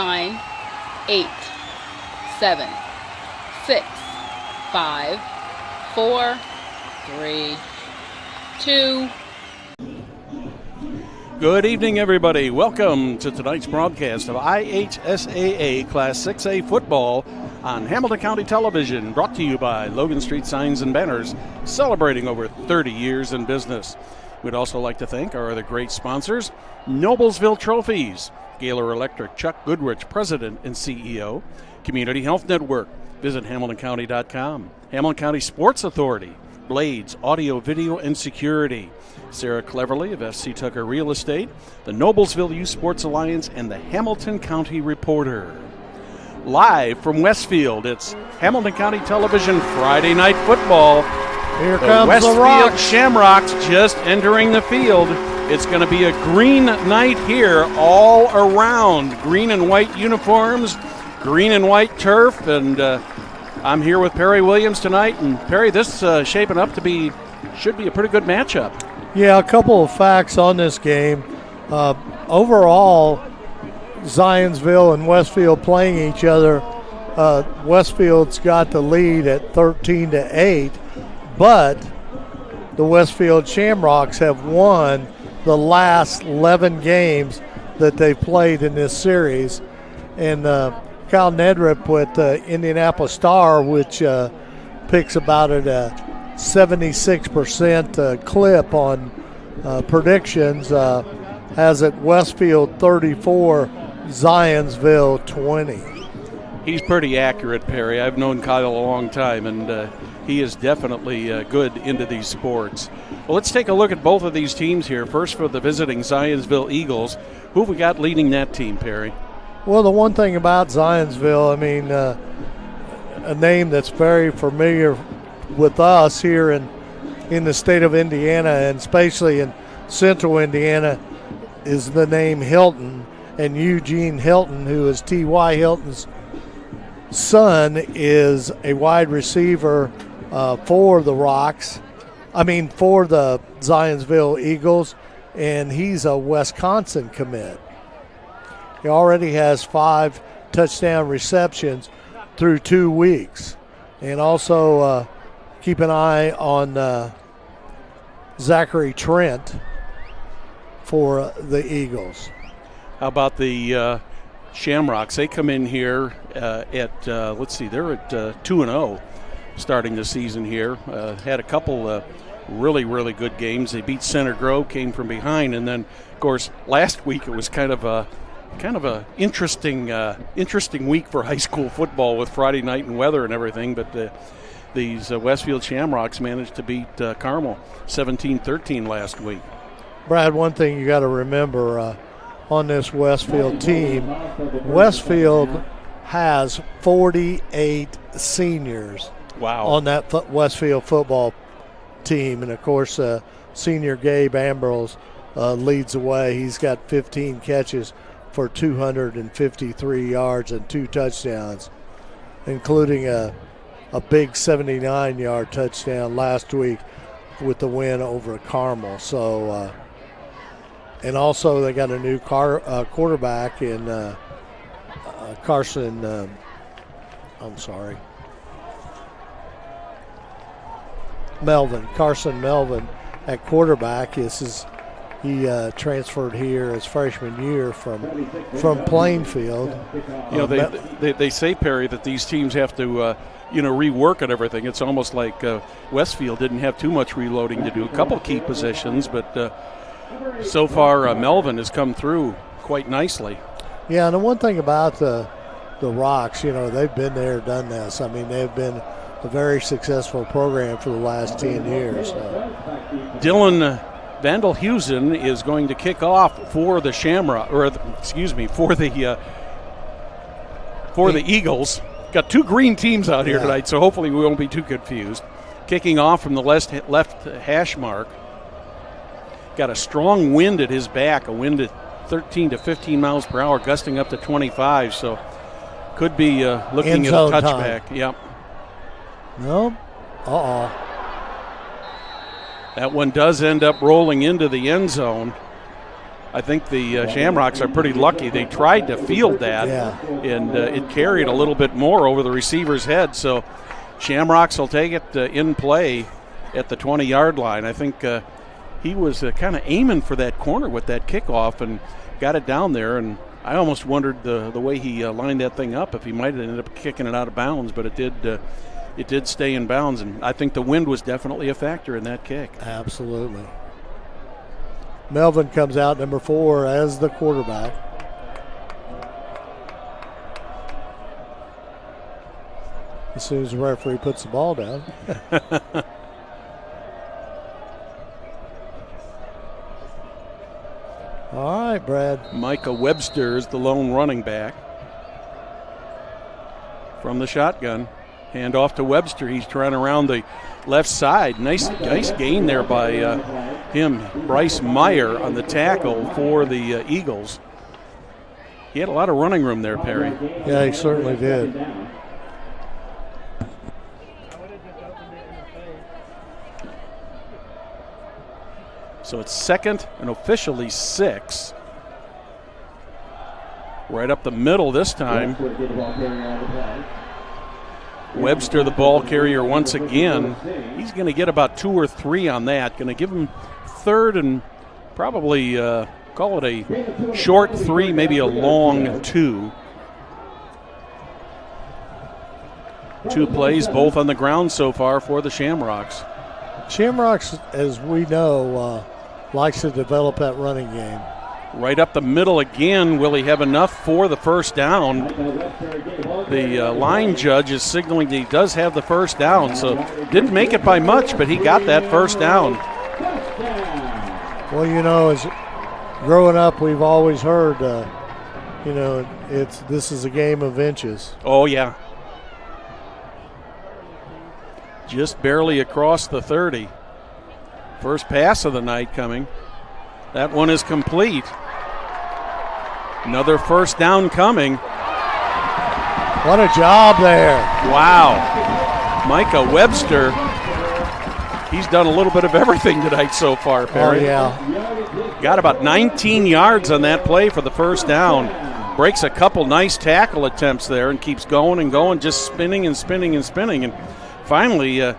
9, 8, 7, 6, 5, 4, 3, 2. Good evening, everybody. Welcome to tonight's broadcast of IHSAA Class 6A football on Hamilton County Television, brought to you by Logan Street Signs and Banners, celebrating over 30 years in business. We'd also like to thank our other great sponsors, Noblesville Trophies, Gaylor Electric, Chuck Goodrich, President and CEO, Community Health Network, visit HamiltonCounty.com, Hamilton County Sports Authority, Blades, Audio, Video, and Security, Sarah Cleverly of FC Tucker Real Estate, the Noblesville Youth Sports Alliance, and the Hamilton County Reporter. Live from Westfield, it's Hamilton County Television Friday Night Football. Here comes Westfield the Rocks. Shamrocks just entering the field. It's going to be a green night here all around. Green and white uniforms, green and white turf, and I'm here with Perry Williams tonight. And Perry, this shaping up to should be a pretty good matchup. Yeah, a couple of facts on this game. Overall, Zionsville and Westfield playing each other. Westfield's got the lead at 13-8, but the Westfield Shamrocks have won the last 11 games that they've played in this series. And Kyle Nedrip with Indianapolis Star, which picks about at a 76% clip on predictions, has it Westfield 34, Zionsville 20. He's pretty accurate, Perry. I've known Kyle a long time, and he is definitely good into these sports. Well, let's take a look at both of these teams here. First, for the visiting Zionsville Eagles. Who have we got leading that team, Perry? Well, the one thing about Zionsville, I mean, a name that's very familiar with us here in the state of Indiana, and especially in central Indiana, is the name Hilton. And Eugene Hilton, who is T.Y. Hilton's son, is a wide receiver for the for the Zionsville Eagles, and he's a Wisconsin commit. He already has 5 touchdown receptions through 2 weeks. And also keep an eye on Zachary Trent for the Eagles. How about the Shamrocks? They come in here at, they're at 2-0 starting the season here. Had a couple really, really good games. They beat Center Grove, came from behind, and then, of course, last week it was kind of a interesting week for high school football with Friday night and weather and everything, but these Westfield Shamrocks managed to beat Carmel 17-13 last week. Brad, one thing you got to remember on this Westfield team, Westfield has 48 seniors. Wow. On that Westfield football team, and of course senior Gabe Ambrose leads the way. He's got 15 catches for 253 yards and 2 touchdowns, including a big 79-yard touchdown last week with the win over Carmel. So, and also they got a new quarterback in Carson Melvin at quarterback. He transferred here his freshman year from Plainfield. They say, Perry, that these teams have to rework and everything. It's almost like Westfield didn't have too much reloading to do. A couple key positions, but so far Melvin has come through quite nicely. Yeah, and the one thing about the Rocks, they've been there, done this. I mean, they've been a very successful program for the last 10 years. So. Dylan Vandelhusen is going to kick off for the for the Eagles. Got 2 green teams out here tonight, so hopefully we won't be too confused. Kicking off from the left hash mark. Got a strong wind at his back, a wind at 13 to 15 miles per hour, gusting up to 25, so could be looking at a touchback. Time. Yep. No. That one does end up rolling into the end zone. I think the Shamrocks are pretty lucky. They tried to field that, and it carried a little bit more over the receiver's head. So Shamrocks will take it in play at the 20-yard line. I think he was kind of aiming for that corner with that kickoff and got it down there. And I almost wondered the way he lined that thing up, if he might have ended up kicking it out of bounds, but it did stay in bounds. And I think the wind was definitely a factor in that kick. Absolutely. Melvin comes out, number 4, as the quarterback. As soon as the referee puts the ball down. All right, Brad. Micah Webster is the lone running back from the shotgun. Hand off to Webster. He's trying around the left side. Nice gain there by him. Bryce Meyer on the tackle for the Eagles. He had a lot of running room there, Perry. Yeah, he certainly did. So it's second and officially 6. Right up the middle this time. Webster, the ball carrier once again. He's going to get about 2 or 3 on that. Going to give him third and probably call it a short 3, maybe a long 2. 2 plays, both on the ground so far for the Shamrocks. Shamrocks, as we know, likes to develop that running game. Right up the middle again. Will he have enough for the first down? The line judge is signaling that he does have the first down, so didn't make it by much, but he got that first down. Well, you know, as growing up, we've always heard, you know, this is a game of inches. Oh, yeah. Just barely across the 30. First pass of the night coming. That one is complete. Another first down coming. What a job there. Wow. Micah Webster, he's done a little bit of everything tonight so far, Perry. Oh, yeah. Got about 19 yards on that play for the first down. Breaks a couple nice tackle attempts there and keeps going and going, just spinning and spinning and spinning. And finally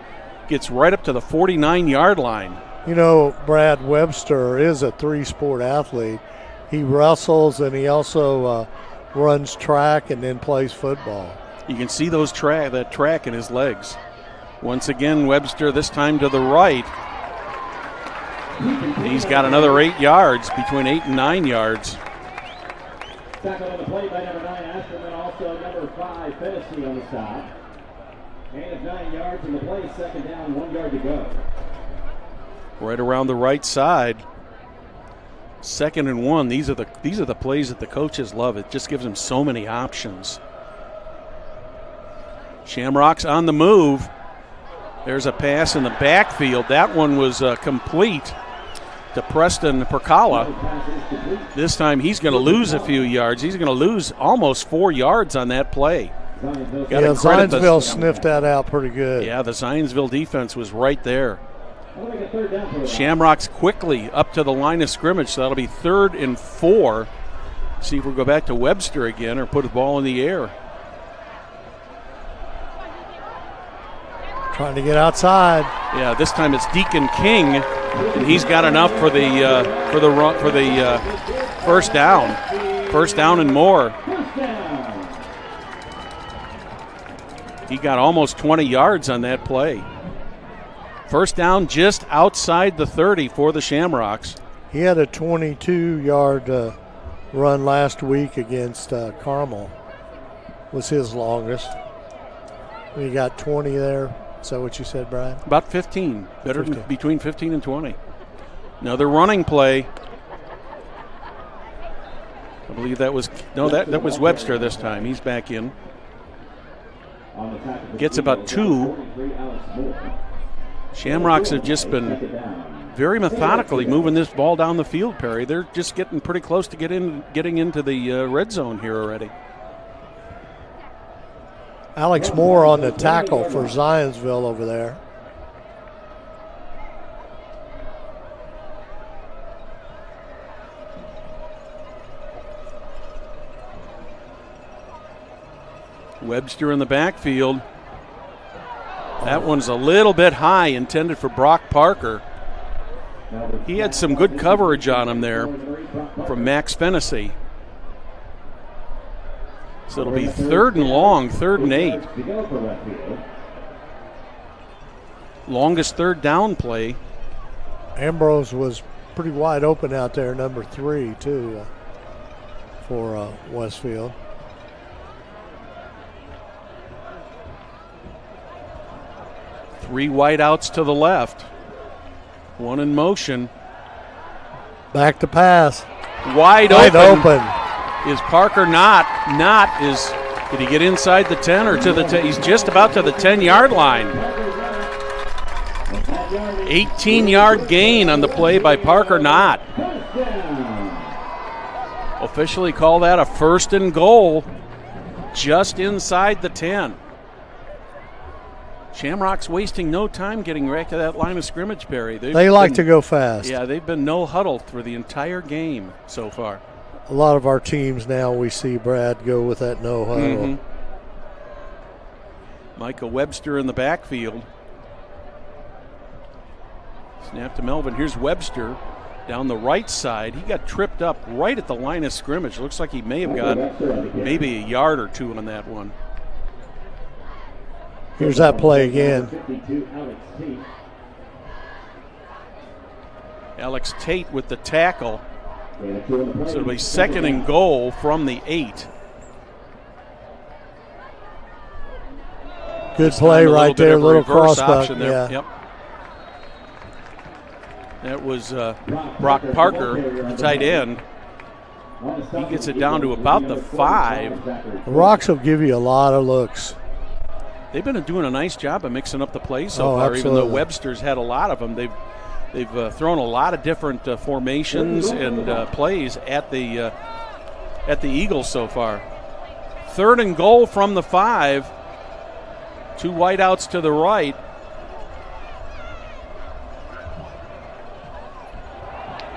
gets right up to the 49-yard line. You know, Brad, Webster is a 3-sport athlete. He wrestles and he also runs track and then plays football. You can see that track in his legs. Once again, Webster this time to the right. He's got another 8 yards, between 8 and 9 yards. Tackle on the play by number 9, Ashton, and also number 5, Fennessy on the side. Gain of 9 yards in the play, second down, 1 yard to go. Right around the right side. 2nd and 1. These are the plays that the coaches love. It just gives them so many options. Shamrocks on the move. There's a pass in the backfield. That one was complete to Preston Percala. This time he's going to lose a few yards. He's going to lose almost 4 yards on that play. Yeah, Zionsville sniffed that out pretty good. Yeah, the Zionsville defense was right there. Shamrocks quickly up to the line of scrimmage, so that'll be 3rd and 4. See if we'll go back to Webster again or put the ball in the air. Trying to get outside. Yeah, this time it's Deacon King, and he's got enough for the first down. First down and more. He got almost 20 yards on that play. First down just outside the 30 for the Shamrocks. He had a 22-yard run last week against Carmel. Was his longest. He got 20 there. Is that what you said, Brian? About 15. Better 15. Between 15 and 20. Another running play. I believe that was that was Webster this time. He's back in. Gets about 2. Shamrocks have just been very methodically moving this ball down the field, Perry. They're just getting pretty close to getting into the red zone here already. Alex Moore on the tackle for Zionsville over there. Webster in the backfield. That one's a little bit high, intended for Brock Parker. He had some good coverage on him there from Max Fennessy. So it'll be 3rd and long, 3rd and 8. Longest 3rd down play. Ambrose was pretty wide open out there, number 3, too, for Westfield. Three wideouts to the left. One in motion. Back to pass. Wide open. Is Parker not? Did he get inside the 10 or to the 10? He's just about to the 10-yard line. 18-yard gain on the play by Parker Knott. Officially call that a 1st and goal just inside the 10. Shamrocks wasting no time getting back to that line of scrimmage, Perry. They like to go fast. Yeah, they've been no huddle through the entire game so far. A lot of our teams now, we see Brad go with that no huddle. Mm-hmm. Micah Webster in the backfield. Snap to Melvin. Here's Webster down the right side. He got tripped up right at the line of scrimmage. Looks like he may have got maybe a yard or two on that one. Here's that play again. Alex Tate with the tackle. So it'll be 2nd and goal from the 8. Good play right there, little crossbuck. Yeah. Yep. That was Brock Parker, the tight end. He gets it down to about the 5. The Rocks will give you a lot of looks. They've been doing a nice job of mixing up the plays so far, absolutely. Even though Webster's had a lot of them. They've thrown a lot of different formations and plays at the Eagles so far. 3rd and goal from the 5. 2 wideouts to the right.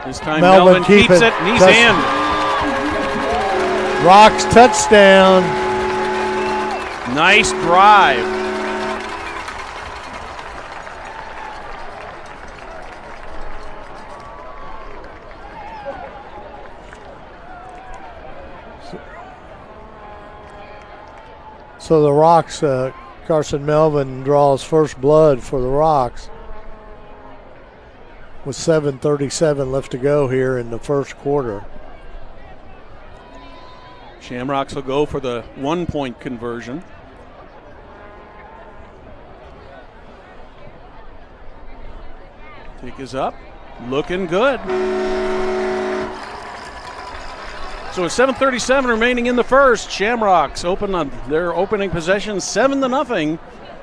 This time Melvin keeps it, and he's in. Rocks touchdown. Nice drive. So the Rocks, Carson Melvin draws first blood for the Rocks with 7:37 left to go here in the first quarter. Shamrocks will go for the 1-point conversion. Kick is up, looking good. So with 7:37 remaining in the first, Shamrocks open on their opening possession 7-0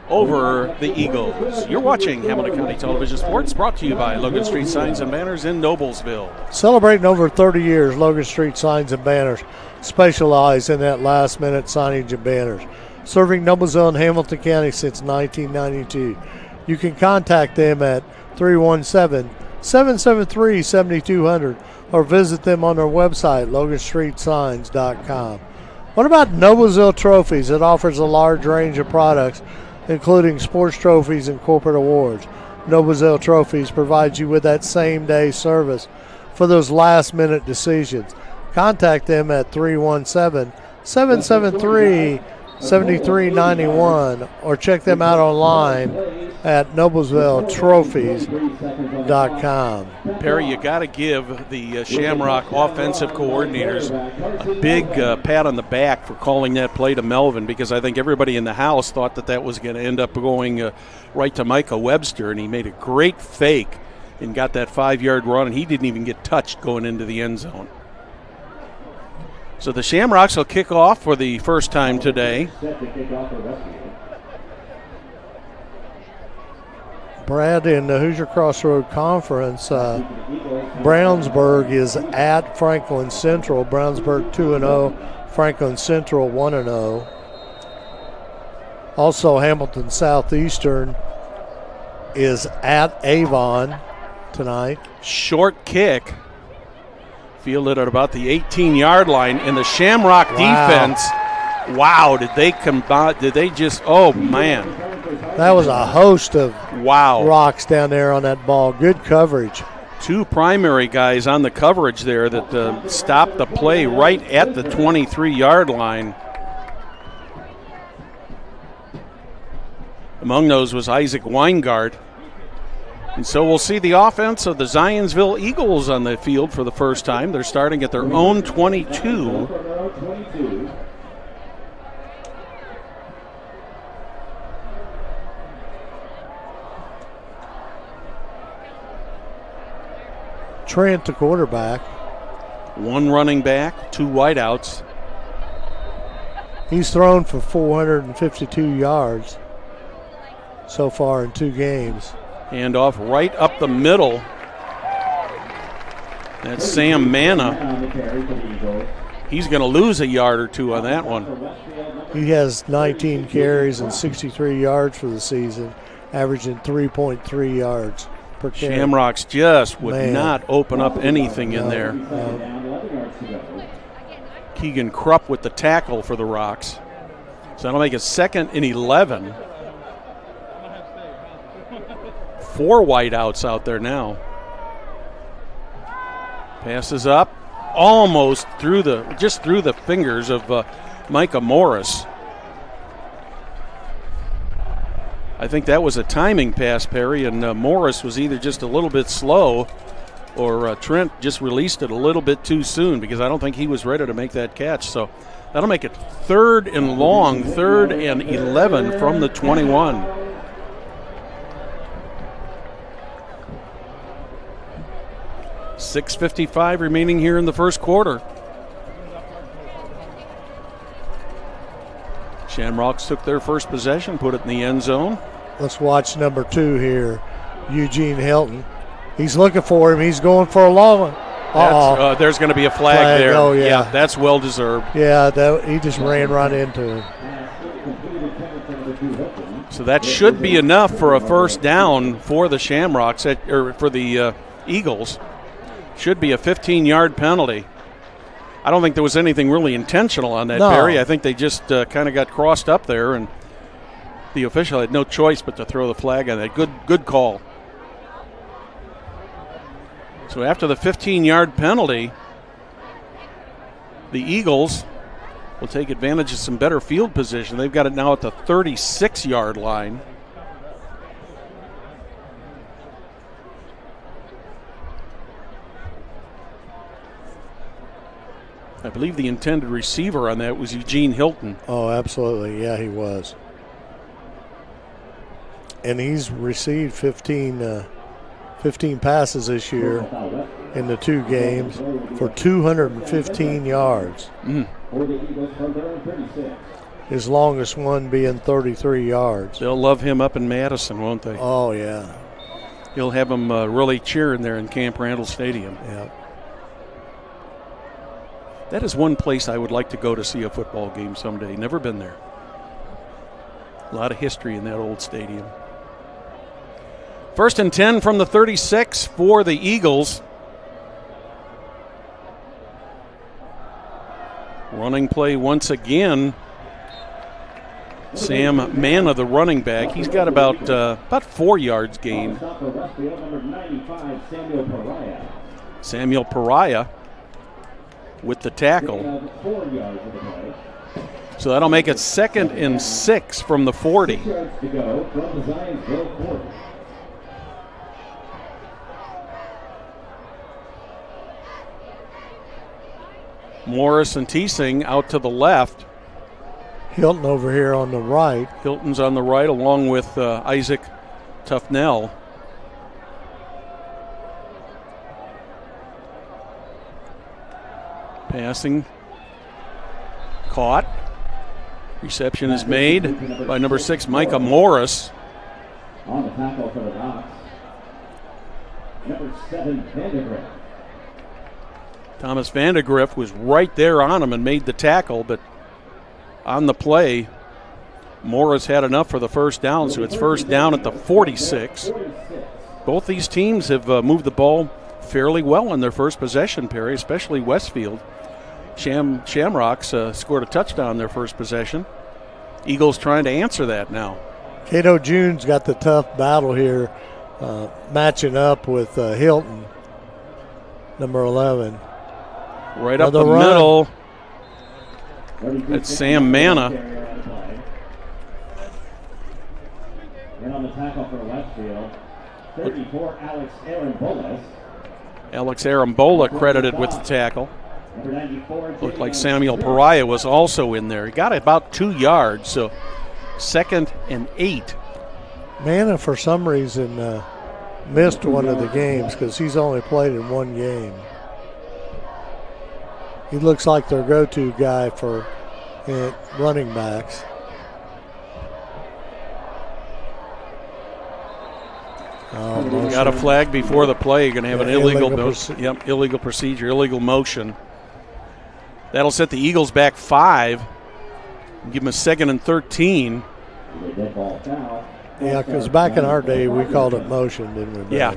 over the Eagles. You're watching Hamilton County Television Sports, brought to you by Logan Street Signs and Banners in Noblesville. Celebrating over 30 years, Logan Street Signs and Banners specialize in that last-minute signage and banners. Serving Noblesville and Hamilton County since 1992. You can contact them at 317-773-7200 or visit them on their website, loganstreetsigns.com. What about Noblesville Trophies? It offers a large range of products, including sports trophies and corporate awards. Noblesville Trophies provides you with that same-day service for those last-minute decisions. Contact them at 317-773-7391 or check them out online at noblesvilletrophies.com. Perry, you got to give the Shamrock offensive coordinators a big pat on the back for calling that play to Melvin, because I think everybody in the house thought that was going to end up going right to Micah Webster, and he made a great fake and got that 5-yard run, and he didn't even get touched going into the end zone. So the Shamrocks will kick off for the first time today. Brad, in the Hoosier Crossroad Conference, Brownsburg is at Franklin Central. Brownsburg 2-0, Franklin Central 1-0. Also, Hamilton Southeastern is at Avon tonight. Short kick. Fielded at about the 18-yard line, and the Shamrock defense Wow, did they combine? Did they just, oh, man. That was a host of Wow. rocks down there on that ball. Good coverage. Two primary guys on the coverage there that stopped the play right at the 23-yard line. Among those was Isaac Weingart. And so we'll see the offense of the Zionsville Eagles on the field for the first time. They're starting at their own 22. Trent, the quarterback. One running back, two wideouts. He's thrown for 452 yards so far in 2 games. Hand off right up the middle. That's Sam Manna. He's going to lose a yard or two on that one. He has 19 carries and 63 yards for the season, averaging 3.3 yards per carry. Shamrocks just would not open up anything in there. Keegan Krupp with the tackle for the Rocks. So that'll make it 2nd and 11. 4 wideouts out there now. Passes up, almost through the fingers of Micah Morris. I think that was a timing pass, Perry, and Morris was either just a little bit slow or Trent just released it a little bit too soon because I don't think he was ready to make that catch. So that'll make it 3rd and long, 3rd and 11 from the 21. .6:55 remaining here in the first quarter. Shamrocks took their first possession, put it in the end zone. Let's watch number 2 here, Eugene Hilton. He's looking for him. He's going for a long one. There's going to be a flag there. Oh, yeah. That's well deserved. Yeah, he just ran right into him. So that should be enough for a first down for the Shamrocks, or for the Eagles. Should be a 15-yard penalty. I don't think there was anything really intentional on that, No. Barry. I think they just kind of got crossed up there, and the official had no choice but to throw the flag on that. Good call. So after the 15-yard penalty, the Eagles will take advantage of some better field position. They've got it now at the 36-yard line. I believe the intended receiver on that was Eugene Hilton. Oh, absolutely. Yeah, he was. And he's received 15 passes this year in the 2 games for 215 yards. His longest one being 33 yards. They'll love him up in Madison, won't they? Oh, yeah. He'll have them really cheering there in Camp Randall Stadium. Yeah. That is one place I would like to go to see a football game someday. Never been there. A lot of history in that old stadium. 1st and 10 from the 36 for the Eagles. Running play once again. Sam Manna, the running back. He's got about 4 yards gained. Samuel Pariah with the tackle. So that'll make it 2nd and 6 from the 40. Morris and Teesing out to the left. Hilton over here on the right. Hilton's on the right along with Isaac Tufnell. Passing. Caught. Reception is made by number 6, Micah Morris. On the tackle for the Rocks, number 7, Vandergrift. Thomas Vandegrift was right there on him and made the tackle, but on the play, Morris had enough for the first down, so it's first down at the 46. Both these teams have moved the ball fairly well in their first possession, Perry, especially Westfield. Shamrocks scored a touchdown their first possession. Eagles trying to answer that now. Cato June's got the tough battle here, matching up with Hilton, number 11. Right up the middle. It's Sam Manna. And on the tackle for Westfield, 34, Alex Arambola. Alex Arambola credited with the tackle. Number 94, Looked like Samuel Pariah was also in there. He got about 2 yards, so 2nd and 8. Manna, for some reason, missed one of the games because he's only played in one game. He looks like their go-to guy for running backs. Got a flag before the play. You're going to have an illegal procedure, illegal motion. That'll set the Eagles back 5. Give them a 2nd and 13. Yeah, because back in our day, we called it motion, didn't we? Yeah.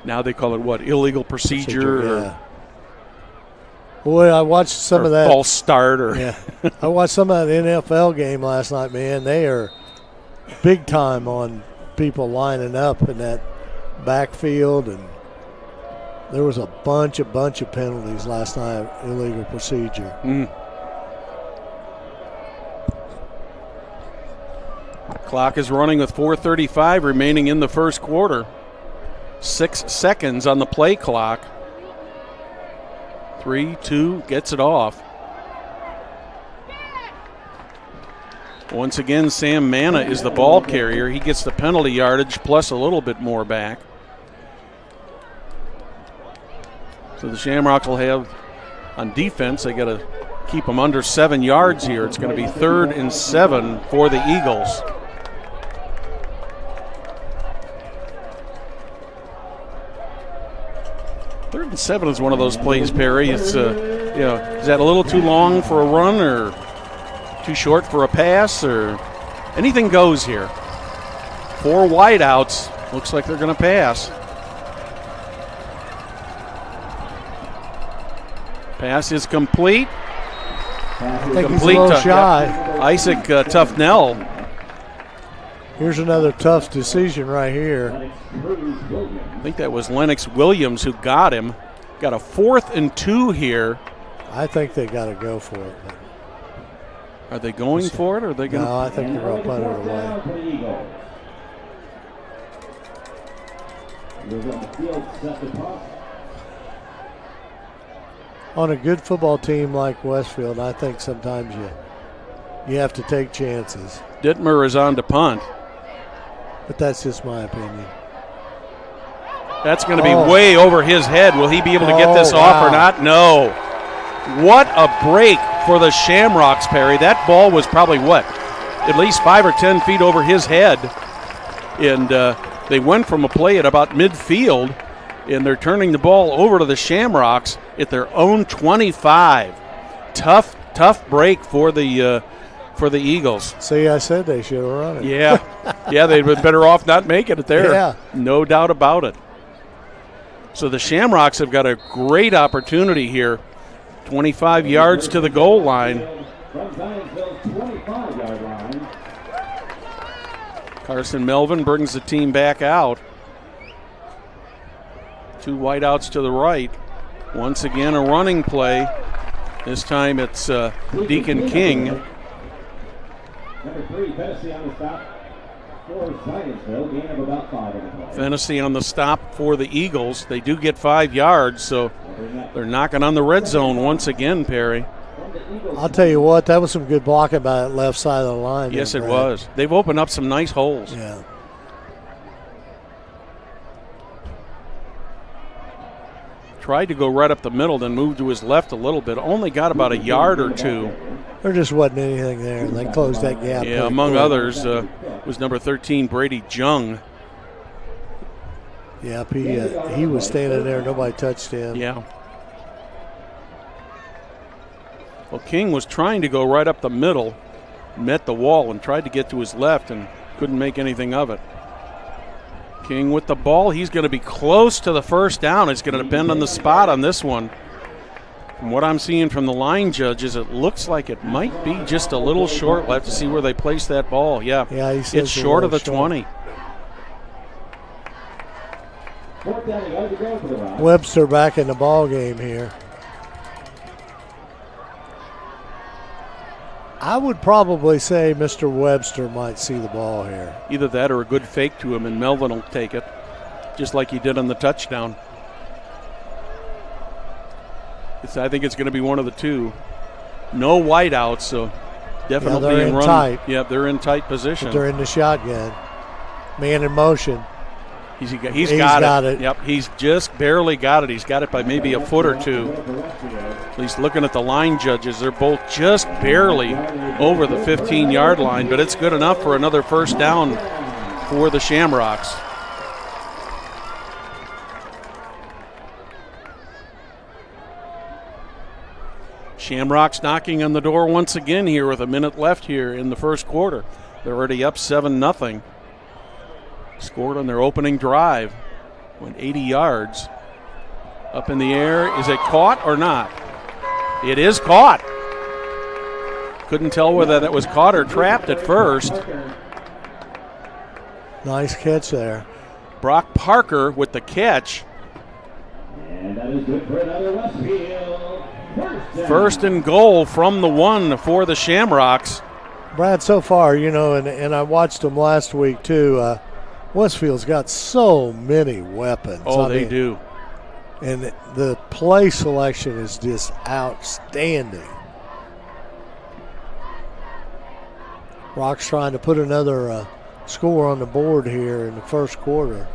Now they call it what? Illegal procedure? Yeah. Boy, I watched some of that. False start. Yeah. I watched some of that NFL game last night, man. They are big time on people lining up in that backfield, and there was a bunch of penalties last night, illegal procedure. Clock is running with 4:35 remaining in the first quarter. 6 seconds on the play clock. 3-2 gets it off. Once again, Sam Manna is the ball carrier. He gets the penalty yardage plus a little bit more back. So the Shamrocks will have, on defense, they got to keep them under 7 yards here. It's going to be 3rd and 7 for the Eagles. Third and 7 is one of those plays, Perry. It's, is that a little too long for a run or too short for a pass, or anything goes here? 4 wideouts. Looks like they're going to pass. Pass is complete. I think he's a little shy. Isaac Tufnell. Here's another tough decision right here. I think that was Lennox Williams who got him. Got a 4th and 2 here. I think they got to go for it. Are they going for it, or are they going to? No, I think they're going to put it away. On a good football team like Westfield, I think sometimes you have to take chances. Dittmer is on to punt. But that's just my opinion. That's going to be way over his head. Will he be able to get this off or not? No. What a break for the Shamrocks, Perry. That ball was probably, at least 5 or 10 feet over his head. And they went from a play at about midfield, and they're turning the ball over to the Shamrocks at their own 25. Tough break for the Eagles. See, I said they should have run it. Yeah, they'd been better off not making it there. Yeah. No doubt about it. So the Shamrocks have got a great opportunity here. 25 yards to the goal line. From Zionsville's 25-yard line. Carson Melvin brings the team back out. 2 wideouts to the right. Once again, a running play. This time it's Deacon King. Number 3, Fennessy on the stop for Zionsville. Gain of about 5 in the play. Fennessy on the stop for the Eagles. They do get 5 yards, so they're knocking on the red zone once again, Perry. I'll tell you what, that was some good blocking by that left side of the line. Yes, it was. They've opened up some nice holes. Yeah. Tried to go right up the middle, then moved to his left a little bit. Only got about a yard or 2. There just wasn't anything there, and they closed that gap. Yeah, among others was number 13, Brady Jung. Yep, he was standing there. Nobody touched him. Yeah. Well, King was trying to go right up the middle, met the wall, and tried to get to his left and couldn't make anything of it. King with the ball. He's going to be close to the first down. It's going to depend on the spot on this one. From what I'm seeing from the line judges, it looks like it might be just a little short. We'll have to see where they place that ball. Yeah, he says it's short of the 20. Webster back in the ball game here. I would probably say Mr. Webster might see the ball here. Either that or a good fake to him, and Melvin will take it, just like he did on the touchdown. I think it's going to be one of the two. No whiteouts, so definitely they're in run. tight. Yeah, they're in tight position. But they're in the shotgun. Man in motion. He's got it. it. Yep, he's just barely got it. He's got it by maybe a foot or two. At least looking at the line judges, they're both just barely over the 15-yard line, but it's good enough for another first down for the Shamrocks. Shamrocks knocking on the door once again here with a minute left here in the first quarter. They're already up 7-0. Scored on their opening drive. Went 80 yards. Up in the air. Is it caught or not? It is caught. Couldn't tell whether that was caught or trapped at first. Nice catch there. Brock Parker with the catch. And that is good for another Westfield. First and goal from the 1 for the Shamrocks. Brad, so far, and I watched them last week too. Westfield's got so many weapons. Oh, they do. And the play selection is just outstanding. Brock's trying to put another score on the board here in the first quarter.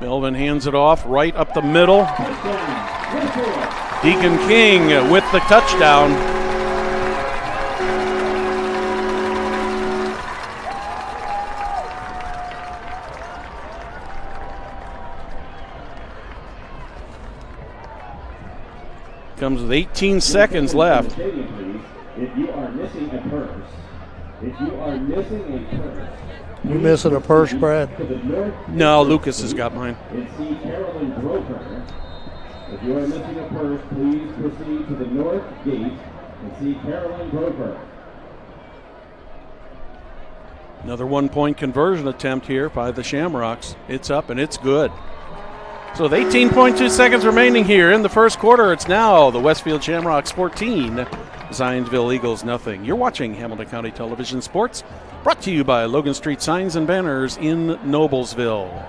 Melvin hands it off right up the middle. Deacon King with the touchdown. Comes with 18 seconds left. If you are missing a purse, You missing a purse, Brad? No, Lucas has got mine. See Carolyn Broker. If you are missing a purse, please proceed to the north gate and see Carolyn Broker. Another 1-point conversion attempt here by the Shamrocks. It's up and it's good. So with 18.2 seconds remaining here in the first quarter, it's now the Westfield Shamrocks 14, Zionsville Eagles nothing. You're watching Hamilton County Television Sports, brought to you by Logan Street Signs and Banners in Noblesville.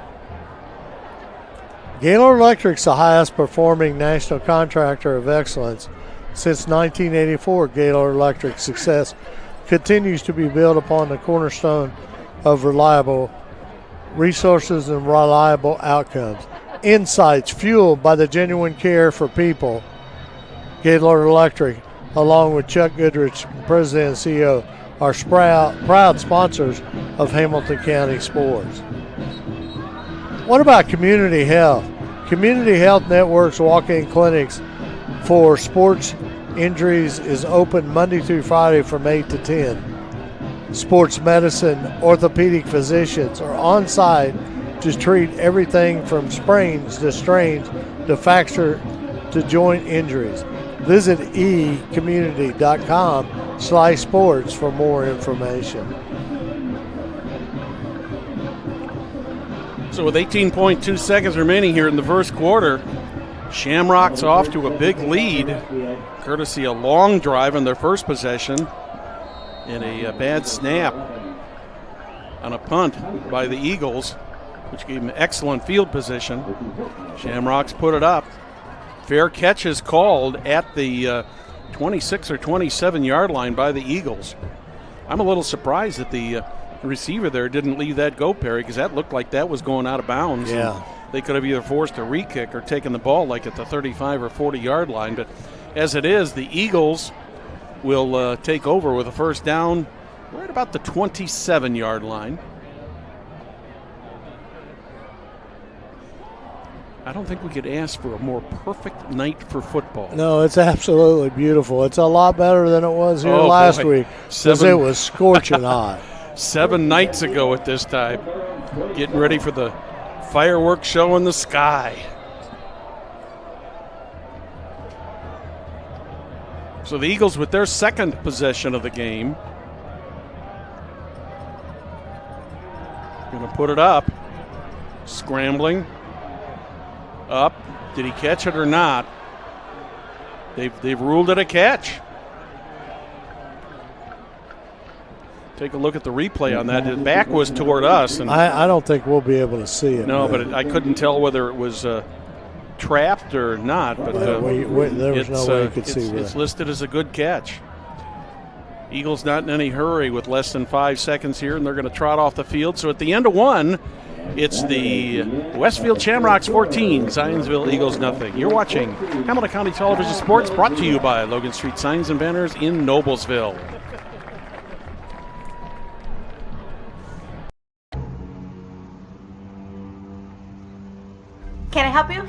Gaylord Electric's the highest performing national contractor of excellence. Since 1984, Gaylord Electric's success continues to be built upon the cornerstone of reliable resources and reliable outcomes. Insights fueled by the genuine care for people. Gaylord Electric, along with Chuck Goodrich, President and CEO, are proud sponsors of Hamilton County sports. What about community health? Community Health Network's walk-in clinics for sports injuries is open Monday through Friday from 8 to 10. Sports medicine orthopedic physicians are on site to treat everything from sprains to strains to fracture to joint injuries. Visit ecommunity.com/sports for more information. So with 18.2 seconds remaining here in the first quarter, Shamrocks off to a big lead, courtesy a long drive on their first possession and a bad snap on a punt by the Eagles, which gave them excellent field position. Shamrocks put it up. Fair catch is called at the 26 or 27-yard line by the Eagles. I'm a little surprised that the receiver there didn't leave that go, Perry, because that looked like that was going out of bounds. Yeah. They could have either forced a re-kick or taken the ball like at the 35 or 40-yard line. But as it is, the Eagles will take over with a first down right about the 27-yard line. I don't think we could ask for a more perfect night for football. No, it's absolutely beautiful. It's a lot better than it was here last week because it was scorching hot. 7 nights ago at this time, getting ready for the fireworks show in the sky. So the Eagles with their second possession of the game. Going to put it up. Scrambling. Up. Did he catch it or not? They've ruled it a catch. Take a look at the replay on that. His back was toward us. And I don't think we'll be able to see it. no, but I couldn't tell whether it was trapped or not. But there was no way you could see it. It's listed as a good catch. Eagles not in any hurry with less than 5 seconds here, and they're going to trot off the field. So at the end of one, it's the Westfield Shamrocks 14, Zionsville Eagles nothing. You're watching Hamilton County Television Sports, brought to you by Logan Street Signs and Banners in Noblesville. Can I help you?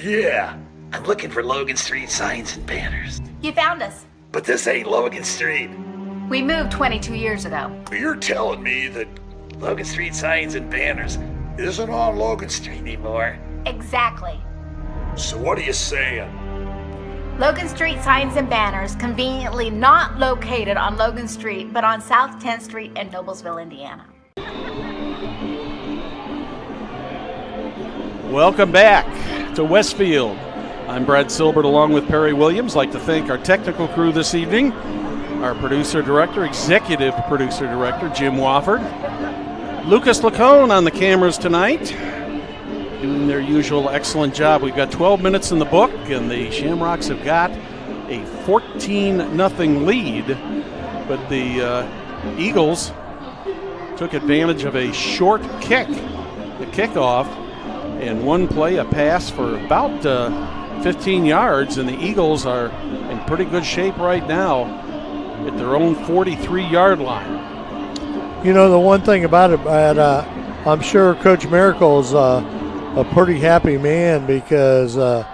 Yeah. I'm looking for Logan Street Signs and Banners. You found us. But this ain't Logan Street. We moved 22 years ago. You're telling me that Logan Street Signs and Banners isn't on Logan Street anymore? Exactly. So what are you saying? Logan Street Signs and Banners, conveniently not located on Logan Street, but on South 10th Street in Noblesville, Indiana. Welcome back to Westfield. I'm Brad Silbert along with Perry Williams. I'd like to thank our technical crew this evening, our producer-director, executive producer-director, Jim Wofford. Lucas Lacone on the cameras tonight, doing their usual excellent job. We've got 12 minutes in the book, and the Shamrocks have got a 14-0 lead, but the Eagles took advantage of a short kick, the kickoff, and one play, a pass for about 15 yards, and the Eagles are in pretty good shape right now at their own 43-yard line. You know, the one thing about it, Brad, I'm sure Coach Miracle's a pretty happy man because the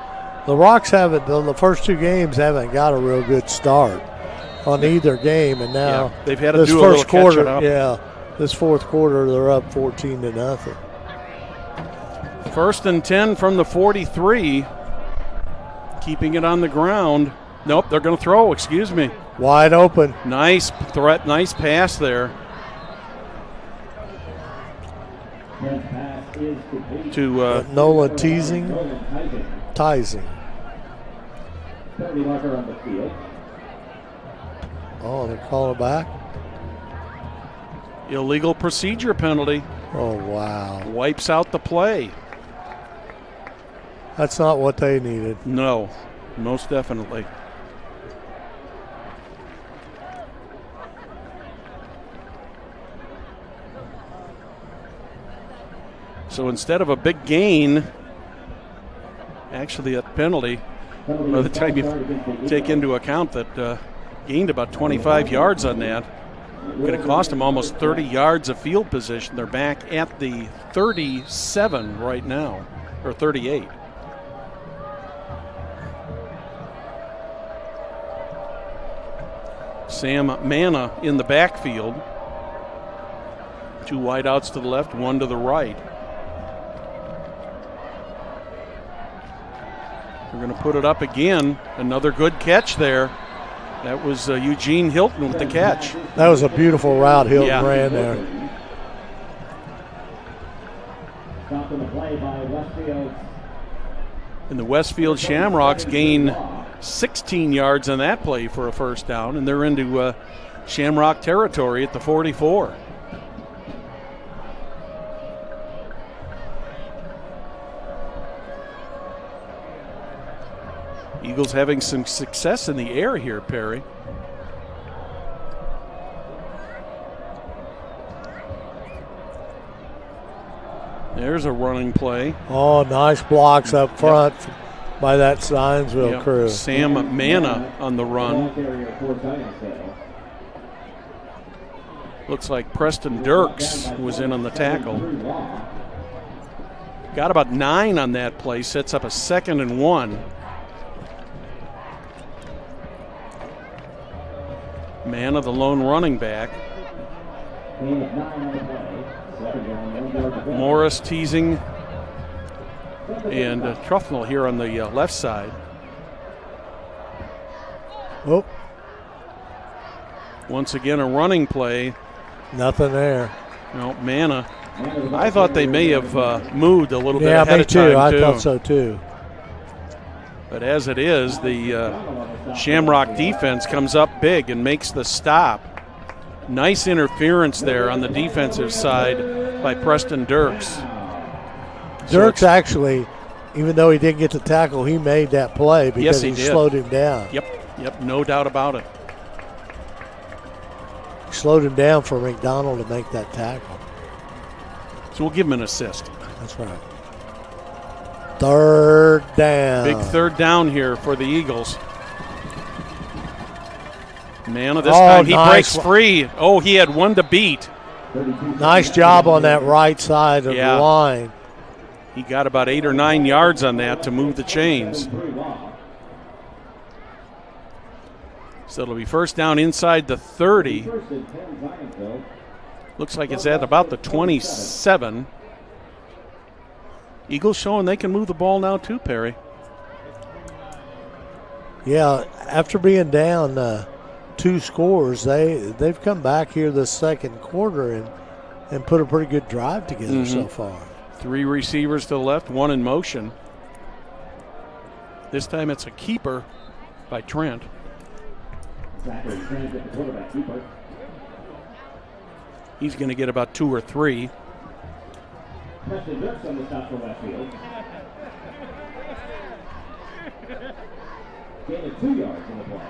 Rocks haven't, the first two games haven't got a real good start on either game, and now they've had to do a little catching up. This fourth quarter they're up 14-0. 1st and 10 from the 43. Keeping it on the ground. Nope, they're going to throw, excuse me. Wide open. Nice threat, nice pass there. To Nolan Teasing. 30 marker on the field. Oh, they're calling back. illegal procedure penalty. Oh, wow. Wipes out the play. That's not what they needed. No, most definitely. So instead of a big gain, actually a penalty, by the time you take into account that gained about 25 yards on that, could have cost them almost 30 yards of field position. They're back at the 37 right now, or 38. Sam Manna in the backfield. Two wideouts to the left, one to the right. We're going to put it up again. Another good catch there. That was Eugene Hilton with the catch. That was a beautiful route Hilton ran there. Stopping the play by Westfield. And the Westfield Shamrocks gain 16 yards on that play for a first down, and they're into Shamrock territory at the 44. Eagles having some success in the air here, Perry. There's a running play. Oh, nice blocks up front by that Zionsville crew. Sam Manna on the run. Looks like Preston Dirks was in on the tackle. Got about 9 on that play, sets up a 2nd and 1. Manna, the lone running back. Morris teasing, and Truffnell here on the left side. Oh, Once again, a running play. nothing there. No, Manna. I thought they may have moved a little bit Yeah, ahead me of time, too. I too. thought so too. But as it is, the Shamrock defense comes up big and makes the stop. Nice interference there on the defensive side by Preston Dirks. Dirks actually, even though he didn't get the tackle, he made that play because he he did. slowed him down. Yep, no doubt about it. He slowed him down for McDonald to make that tackle. So we'll give him an assist. That's right. Third down. Big third down here for the Eagles. Manna this time, he nice. breaks free. Oh, he had one to beat. Nice job on that right side of the line. He got about 8 or 9 yards on that to move the chains. So it'll be first down inside the 30. Looks like it's at about the 27. Eagles showing they can move the ball now too, Perry. Yeah, after being down 2 scores, they've come back here the second quarter and put a pretty good drive together so far. 3 receivers to the left, 1 in motion. This time it's a keeper by Trent. He's going to get about 2 or 3. Preston Dirks on the stop for Westfield. Gain of 2 yards on the play.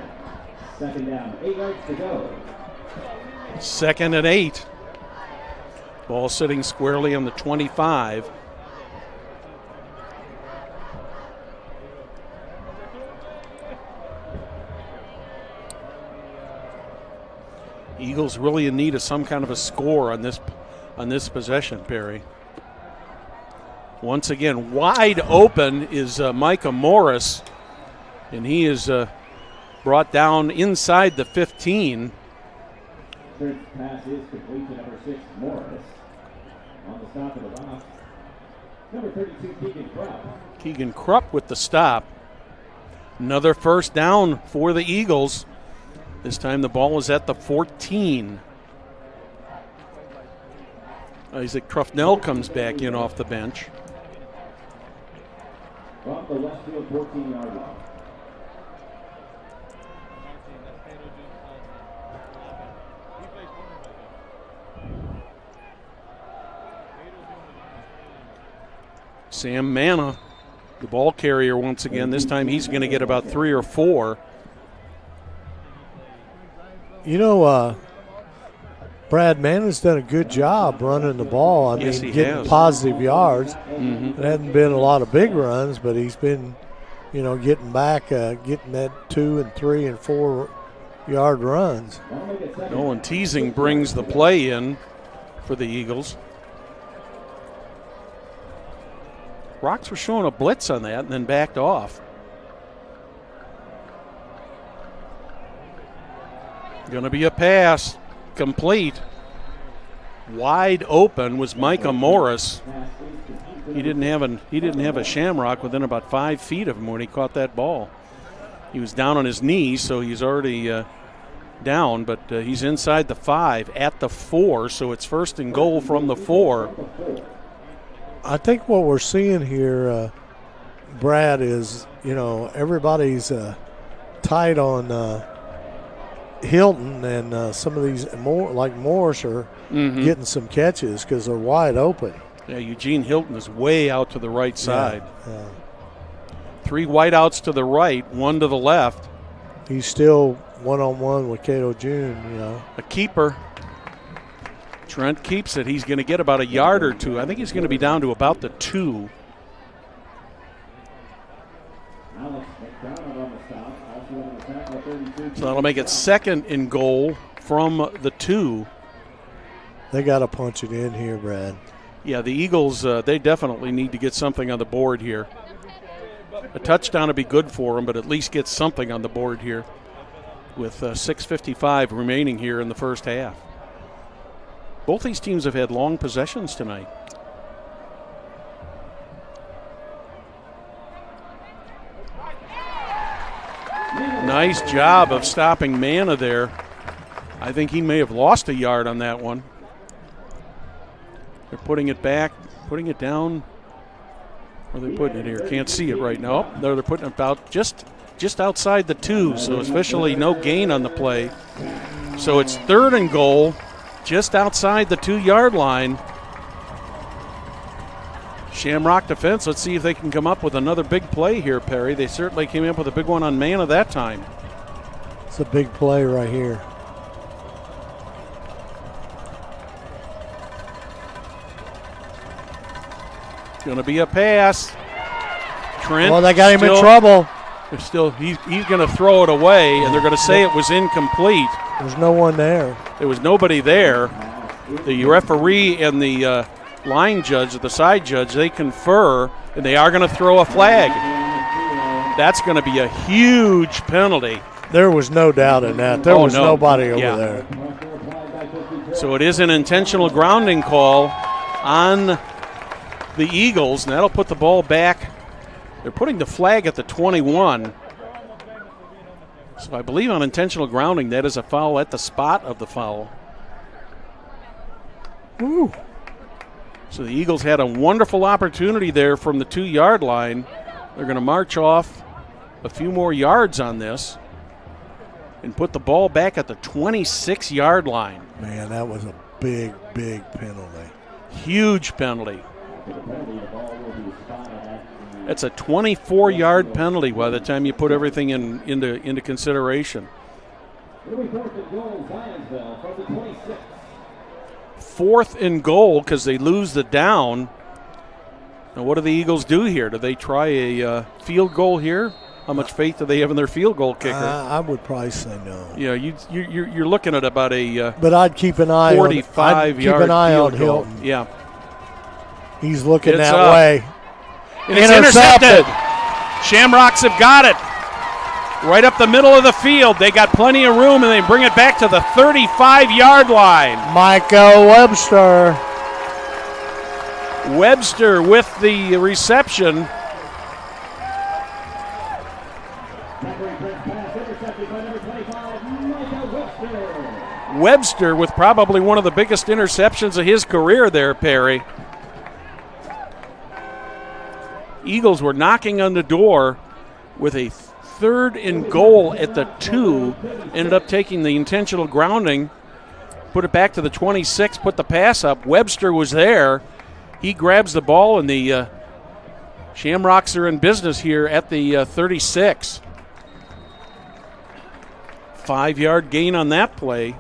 Second down, 8 yards to go. 2nd and 8. Ball sitting squarely on the 25. Eagles really in need of some kind of a score on this possession, Perry. Once again, wide open is Micah Morris, and he is brought down inside the 15. Third pass is complete to number 6, Morris. On the stop of the box, number 32, Keegan Krupp. Keegan Krupp with the stop. Another first down for the Eagles. This time the ball is at the 14. Isaac Truffnell comes back in off the bench. From the Westfield 14-yard line. Sam Manna, the ball carrier once again. This time he's going to get about 3 or 4. You know, Brad Manna's done a good job running the ball. I mean, getting positive yards. It hasn't been a lot of big runs, but he's been, getting back, getting that 2 and 3 and 4 yard runs. Nolan Teasing brings the play in for the Eagles. Rocks were showing a blitz on that and then backed off. Going to be a pass, complete. Wide open was Micah Morris. He didn't have a Shamrock within about 5 feet of him when he caught that ball. He was down on his knees, so he's already down, but he's inside the 5 at the 4, so it's first and goal from the 4. I think what we're seeing here, Brad, is everybody's tight on Hilton, and some of these more like Morris are getting some catches because they're wide open. Yeah, Eugene Hilton is way out to the right side. Yeah. 3 wideouts to the right, 1 to the left. He's still one-on-one with Cato June, A keeper. Trent keeps it. He's going to get about a yard or 2. I think he's going to be down to about the 2. So that'll make it second and goal from the 2. They got to punch it in here, Brad. Yeah, the Eagles, they definitely need to get something on the board here. A touchdown would be good for them, but at least get something on the board here with 6:55 remaining here in the first half. Both these teams have had long possessions tonight. Nice job of stopping Manna there. I think he may have lost a yard on that one. They're putting it back, putting it down. Where are they putting it here? Can't see it right now. No, they're putting it about just outside the 2, so officially no gain on the play. So it's 3rd and goal, just outside the 2-yard line. Shamrock defense, let's see if they can come up with another big play here, Perry. They certainly came up with a big one on Manna that time. It's a big play right here. Going to be a pass. Trent. Well, they got him in trouble. He's going to throw it away, and they're going to say it was incomplete. There's no one there. There was nobody there. The referee and the line judge, the side judge, they confer, and they are going to throw a flag. That's going to be a huge penalty. There was no doubt in that. There was nobody over there. So it is an intentional grounding call on the Eagles, and that'll put the ball back. They're putting the flag at the 21. So I believe on intentional grounding, that is a foul at the spot of the foul. Ooh. So the Eagles had a wonderful opportunity there from the 2-yard line. They're going to march off a few more yards on this and put the ball back at the 26-yard line. Man, that was a big, big penalty. Huge penalty. That's a 24-yard penalty by the time you put everything into consideration. 4th and goal because they lose the down. Now, what do the Eagles do here? Do they try a field goal here? How much faith do they have in their field goal kicker? I would probably say no. Yeah, you're looking at about a but I'd keep an eye 45-yard keep an eye on field goal. Hilton. Yeah. He's looking It's that up. way. And it's intercepted. Shamrocks have got it. Right up the middle of the field. They got plenty of room, and they bring it back to the 35-yard line. Michael Webster. Webster with the reception. Webster with probably one of the biggest interceptions of his career there, Perry. Eagles were knocking on the door with a 3rd and goal at the 2. Ended up taking the intentional grounding, put it back to the 26, put the pass up. Webster was there. He grabs the ball, and the Shamrocks are in business here at the 36. 5-yard gain on that play.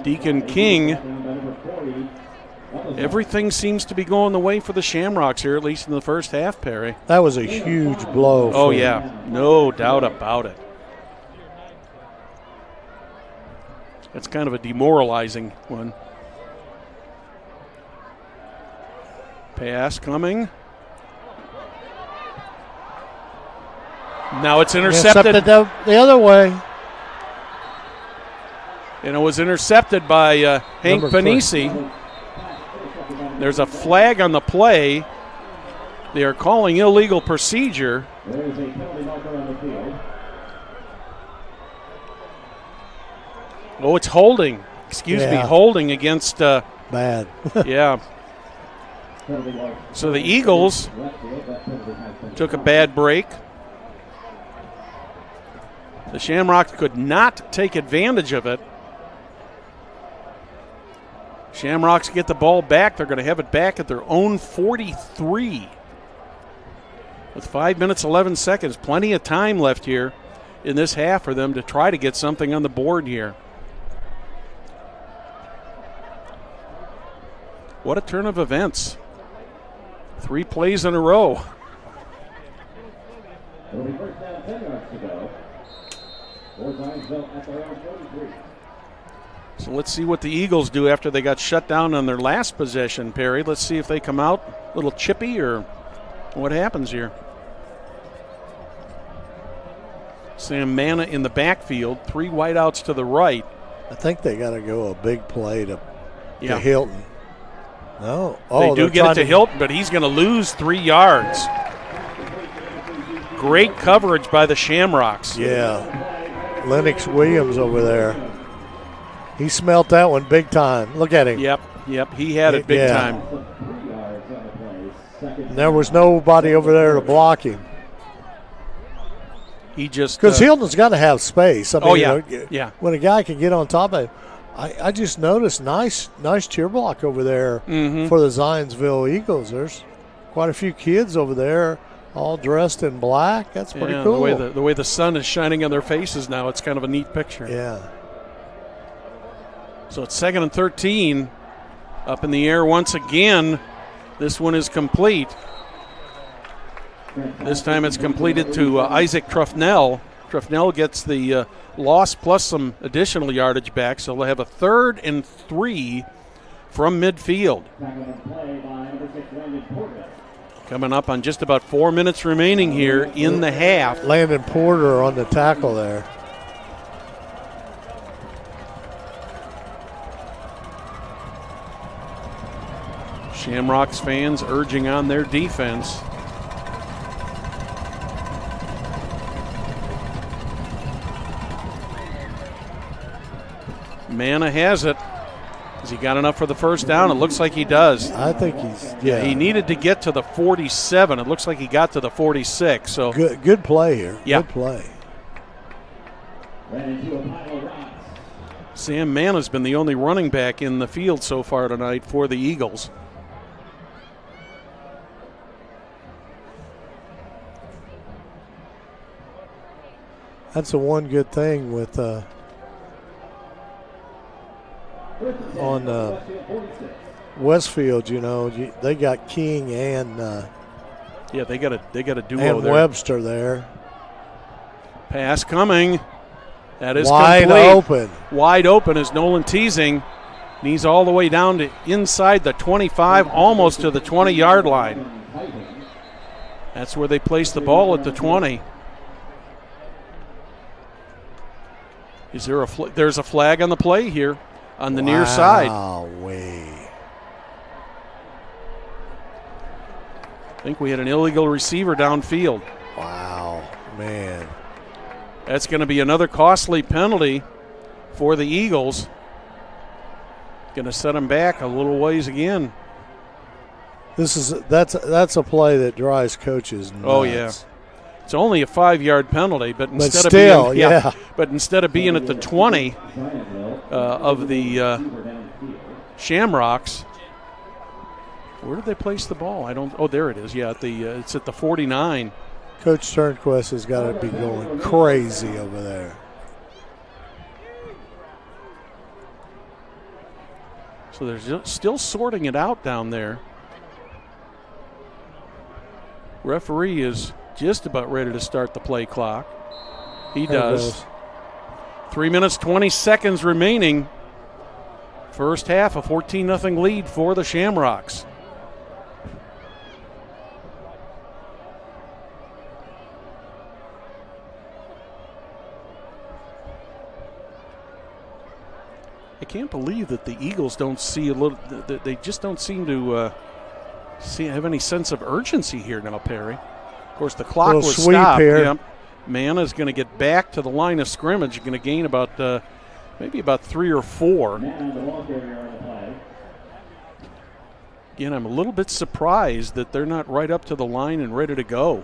Deacon King. Everything seems to be going the way for the Shamrocks here, at least in the first half, Perry. That was a huge blow. Oh, yeah. No doubt about it. That's kind of a demoralizing one. Pass coming. Now it's intercepted. The other way. And it was intercepted by Hank Panisi. There's a flag on the play. They are calling illegal procedure. There's a penalty marker on the field. Oh, it's holding. Excuse me, holding against. Bad. Yeah. So the Eagles took a bad break. The Shamrocks could not take advantage of it. Shamrocks get the ball back. They're going to have it back at their own 43. With 5 minutes, 11 seconds. Plenty of time left here in this half for them to try to get something on the board here. What a turn of events. 3 plays in a row. It'll be first down, 10 yards to go. For Zionsville at their own 43. So let's see what the Eagles do after they got shut down on their last possession, Perry. Let's see if they come out a little chippy or what happens here. Sam Manna in the backfield, 3 wideouts to the right. I think they got to go a big play to Hilton. No. They do get it to Hilton, but he's going to lose 3 yards. Great coverage by the Shamrocks. Yeah. Lennox Williams over there. He smelt that one big time. Look at him. Yep. He had it big time. There was nobody over there to block him. He just because Hilton's got to have space. I mean, yeah. When a guy can get on top of him, I just noticed nice cheer block over there for the Zionsville Eagles. There's quite a few kids over there, all dressed in black. That's pretty cool. The way the sun is shining on their faces now, it's kind of a neat picture. Yeah. So it's 2nd and 13, up in the air once again. This one is complete. This time it's completed to Isaac Truffnell. Truffnell gets the loss plus some additional yardage back, so they'll have a 3rd and 3 from midfield. Coming up on just about 4 minutes remaining here in the half. Landon Porter on the tackle there. Shamrocks fans urging on their defense. Manna has it. Has he got enough for the first down? It looks like he does. I think he's, yeah. He needed to get to the 47. It looks like he got to the 46. So good play here. Yeah. Good play. Sam Manna's been the only running back in the field so far tonight for the Eagles. That's the one good thing with on Westfield, you know, they got King and they got a duo and there. Webster there. Pass coming. That is wide complete. open. Wide open is Nolan Teasing. He's all the way down to inside the 25, almost to the 20-yard line. That's where they place the ball at the 20. Is there there's a flag on the play here on the near side. Way. I think we had an illegal receiver downfield. Wow, man. That's going to be another costly penalty for the Eagles. Going to set them back a little ways again. That's a play that drives coaches nuts. Oh yeah. It's only a 5-yard penalty, but instead of being at the 20 of the Shamrocks, where did they place the ball? Oh, there it is. Yeah, it's at the 49. Coach Turnquist has got to be going crazy over there. So they're still sorting it out down there. Referee is just about ready to start the play clock. He does. 3 minutes, 20 seconds remaining. First half, a 14-0 lead for the Shamrocks. I can't believe that the Eagles don't see they just don't seem to have any sense of urgency here now, Perry. Of course, the clock was stopped. Here. Yep. Manna's going to get back to the line of scrimmage. You're going to gain about maybe about 3 or 4. Again, I'm a little bit surprised that they're not right up to the line and ready to go.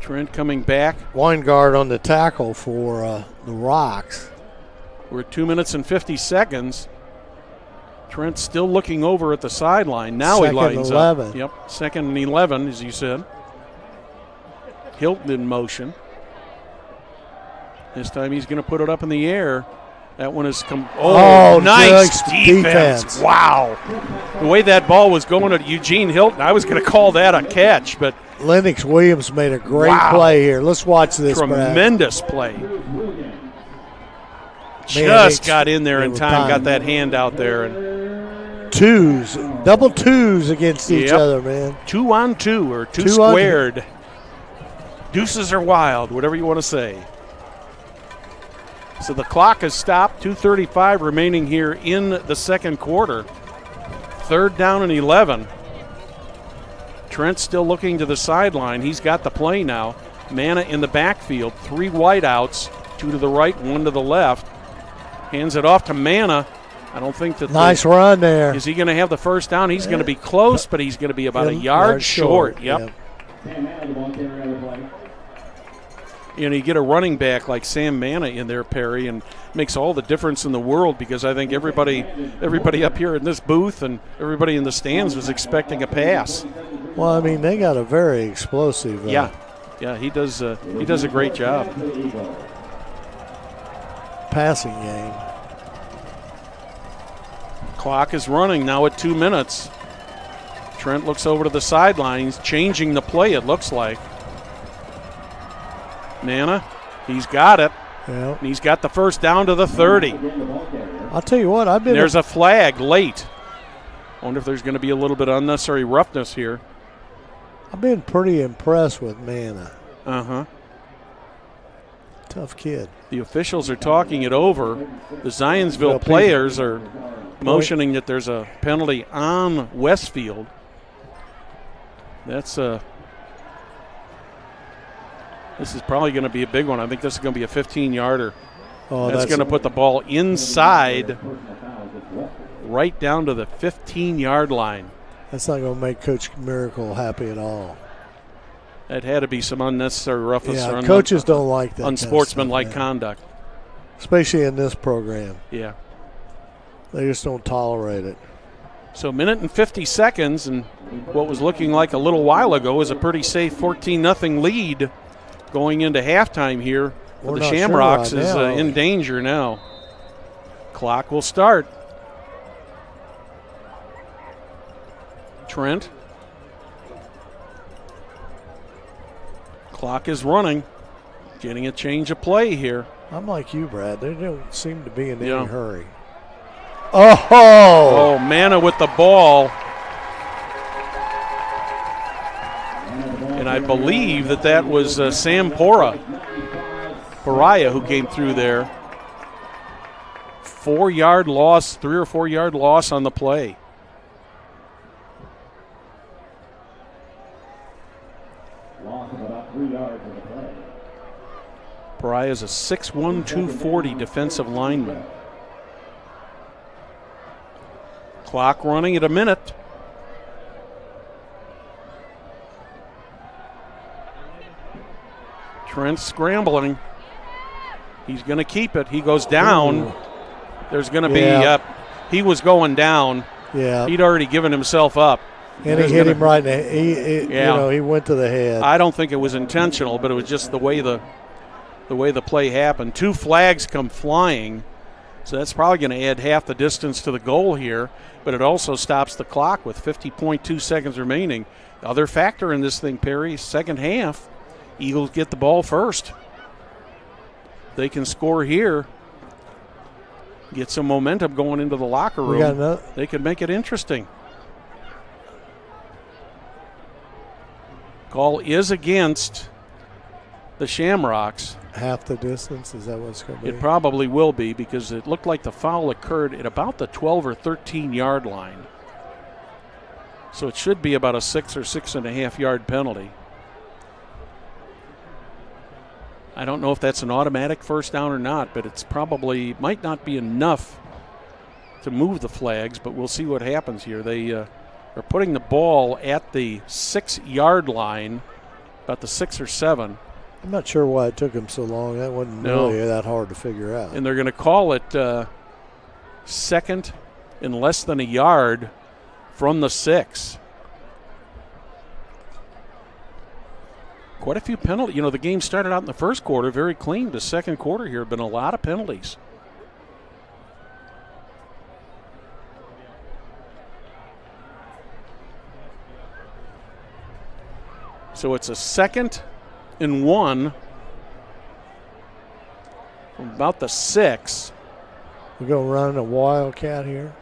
Trent coming back. Weingart on the tackle for the Rocks. We're at 2 minutes and 50 seconds. Trent still looking over at the sideline. Now he lines up. Yep, 2nd and 11, as you said. Hilton in motion. This time he's going to put it up in the air. That one is nice defense. Wow. The way that ball was going at Eugene Hilton, I was going to call that a catch, but Lennox Williams made a great play here. Let's watch this. Tremendous play. Just got in there in time, got that hand out there. And double twos against each other, man. 2 on 2 or 2 squared. Deuces are wild, whatever you want to say. So the clock has stopped, 2:35 remaining here in the second quarter. 3rd down and 11. Trent still looking to the sideline. He's got the play now. Manna in the backfield. 3 wideouts, 2 to the right, 1 to the left. Hands it off to Manna. I don't think that. Nice run there. Is he going to have the first down? He's going to be close, but he's going to be about a yard short. Yep. You know, you get a running back like Sam Manna in there, Perry, and makes all the difference in the world, because I think everybody up here in this booth and everybody in the stands was expecting a pass. Well, I mean, they got a very explosive. Yeah, he does a great job. Passing game. Clock is running now at 2 minutes. Trent looks over to the sidelines, changing the play, it looks like. Manna, he's got it. Yeah. He's got the first down to the 30. I'll tell you what, There's a flag late. I wonder if there's going to be a little bit of unnecessary roughness here. I've been pretty impressed with Manna. Uh-huh. Tough kid. The officials are talking it over. The Zionsville players are motioning that there's a penalty on Westfield. This is probably going to be a big one. I think this is going to be a 15-yarder. Oh, that's going to put the ball inside, right down to the 15-yard line. That's not going to make Coach Miracle happy at all. That had to be some unnecessary roughness. Yeah, coaches don't like that. Unsportsmanlike conduct. Especially in this program. Yeah. They just don't tolerate it. So 1 minute and 50 seconds, and what was looking like a little while ago is a pretty safe 14-0 lead going into halftime here. The Shamrocks is in danger now. Clock will start. Trent. Clock is running. Getting a change of play here. I'm like you, Brad. They don't seem to be in any hurry. Oh, Manna with the ball. And I believe that was Sam Pariah who came through there. 4-yard loss, 3 or 4 yard loss on the play. Loss of about 3 yards on the play. Pariah is a 6'1", 240 defensive lineman. Clock running at 1 minute. Trent scrambling. He's going to keep it. He goes down. There's going to be he was going down. Yeah. He'd already given himself up. And he hit him right in the he went to the head. I don't think it was intentional, but it was just the way the play happened. 2 flags come flying. So that's probably going to add half the distance to the goal here, but it also stops the clock with 50.2 seconds remaining. The other factor in this thing, Perry, second half, Eagles get the ball first. They can score here, get some momentum going into the locker room. They could make it interesting. Call is against the Shamrocks. Half the distance, is that what it's going to be? It probably will be, because it looked like the foul occurred at about the 12 or 13-yard line. So it should be about a 6 or 6.5 yard penalty. I don't know if that's an automatic first down or not, but it's probably might not be enough to move the flags, but we'll see what happens here. They are putting the ball at the 6-yard line, about the 6 or 7. I'm not sure why it took him so long. That wasn't really that hard to figure out. And they're going to call it second and less than a yard from the 6. Quite a few penalties. You know, the game started out in the first quarter very clean. The second quarter here have been a lot of penalties. So it's a 2nd and 1 from about the 6. We're going to run a wildcat here.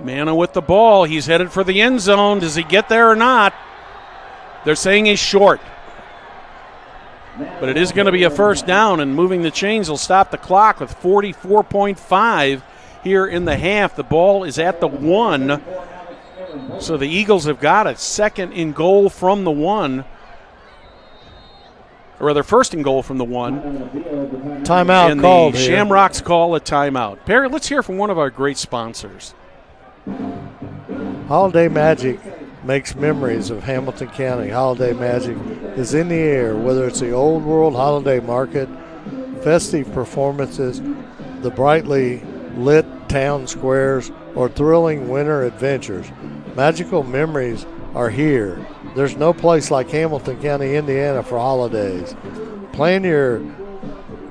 Manna with the ball. He's headed for the end zone. Does he get there or not? They're saying he's short. But it is going to be a first down, and moving the chains will stop the clock with 44.5 here in the half. The ball is at the 1. So the Eagles have got it. Second and goal from the 1. Or rather, first and goal from the 1. Timeout and called the here. Shamrocks call a timeout. Perry, let's hear from one of our great sponsors. Holiday Magic makes memories of Hamilton County. Holiday Magic is in the air, whether it's the Old World Holiday Market, festive performances, the brightly lit town squares, or thrilling winter adventures. Magical memories are here. There's no place like Hamilton County, Indiana for holidays. Plan your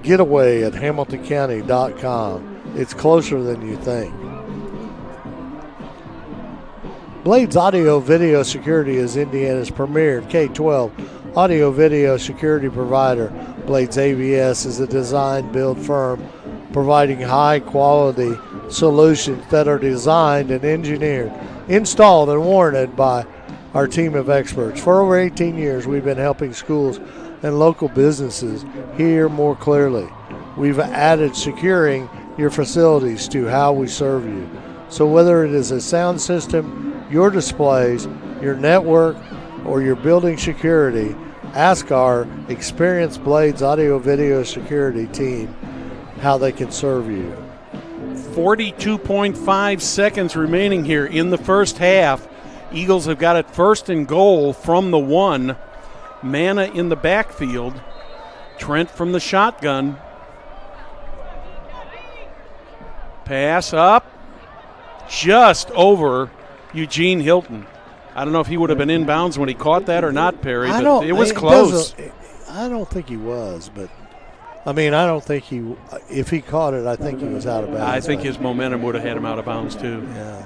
getaway at hamiltoncounty.com. It's closer than you think. Blades Audio Video Security is Indiana's premier K-12 audio video security provider. Blades AVS is a design build firm providing high quality solutions that are designed and engineered, installed and warranted by our team of experts. For over 18 years, we've been helping schools and local businesses hear more clearly. We've added securing your facilities to how we serve you. So whether it is a sound system, your displays, your network, or your building security, ask our experienced Blades Audio Video Security team how they can serve you. 42.5 seconds remaining here in the first half. Eagles have got it first and goal from the 1. Manna in the backfield. Trent from the shotgun. Pass up. Just over Eugene Hilton. I don't know if he would have been inbounds when he caught that or not, Perry, but it was close. I don't think he was, but I don't think if he caught it, I think he was out of bounds. I think his momentum would have had him out of bounds too. Yeah.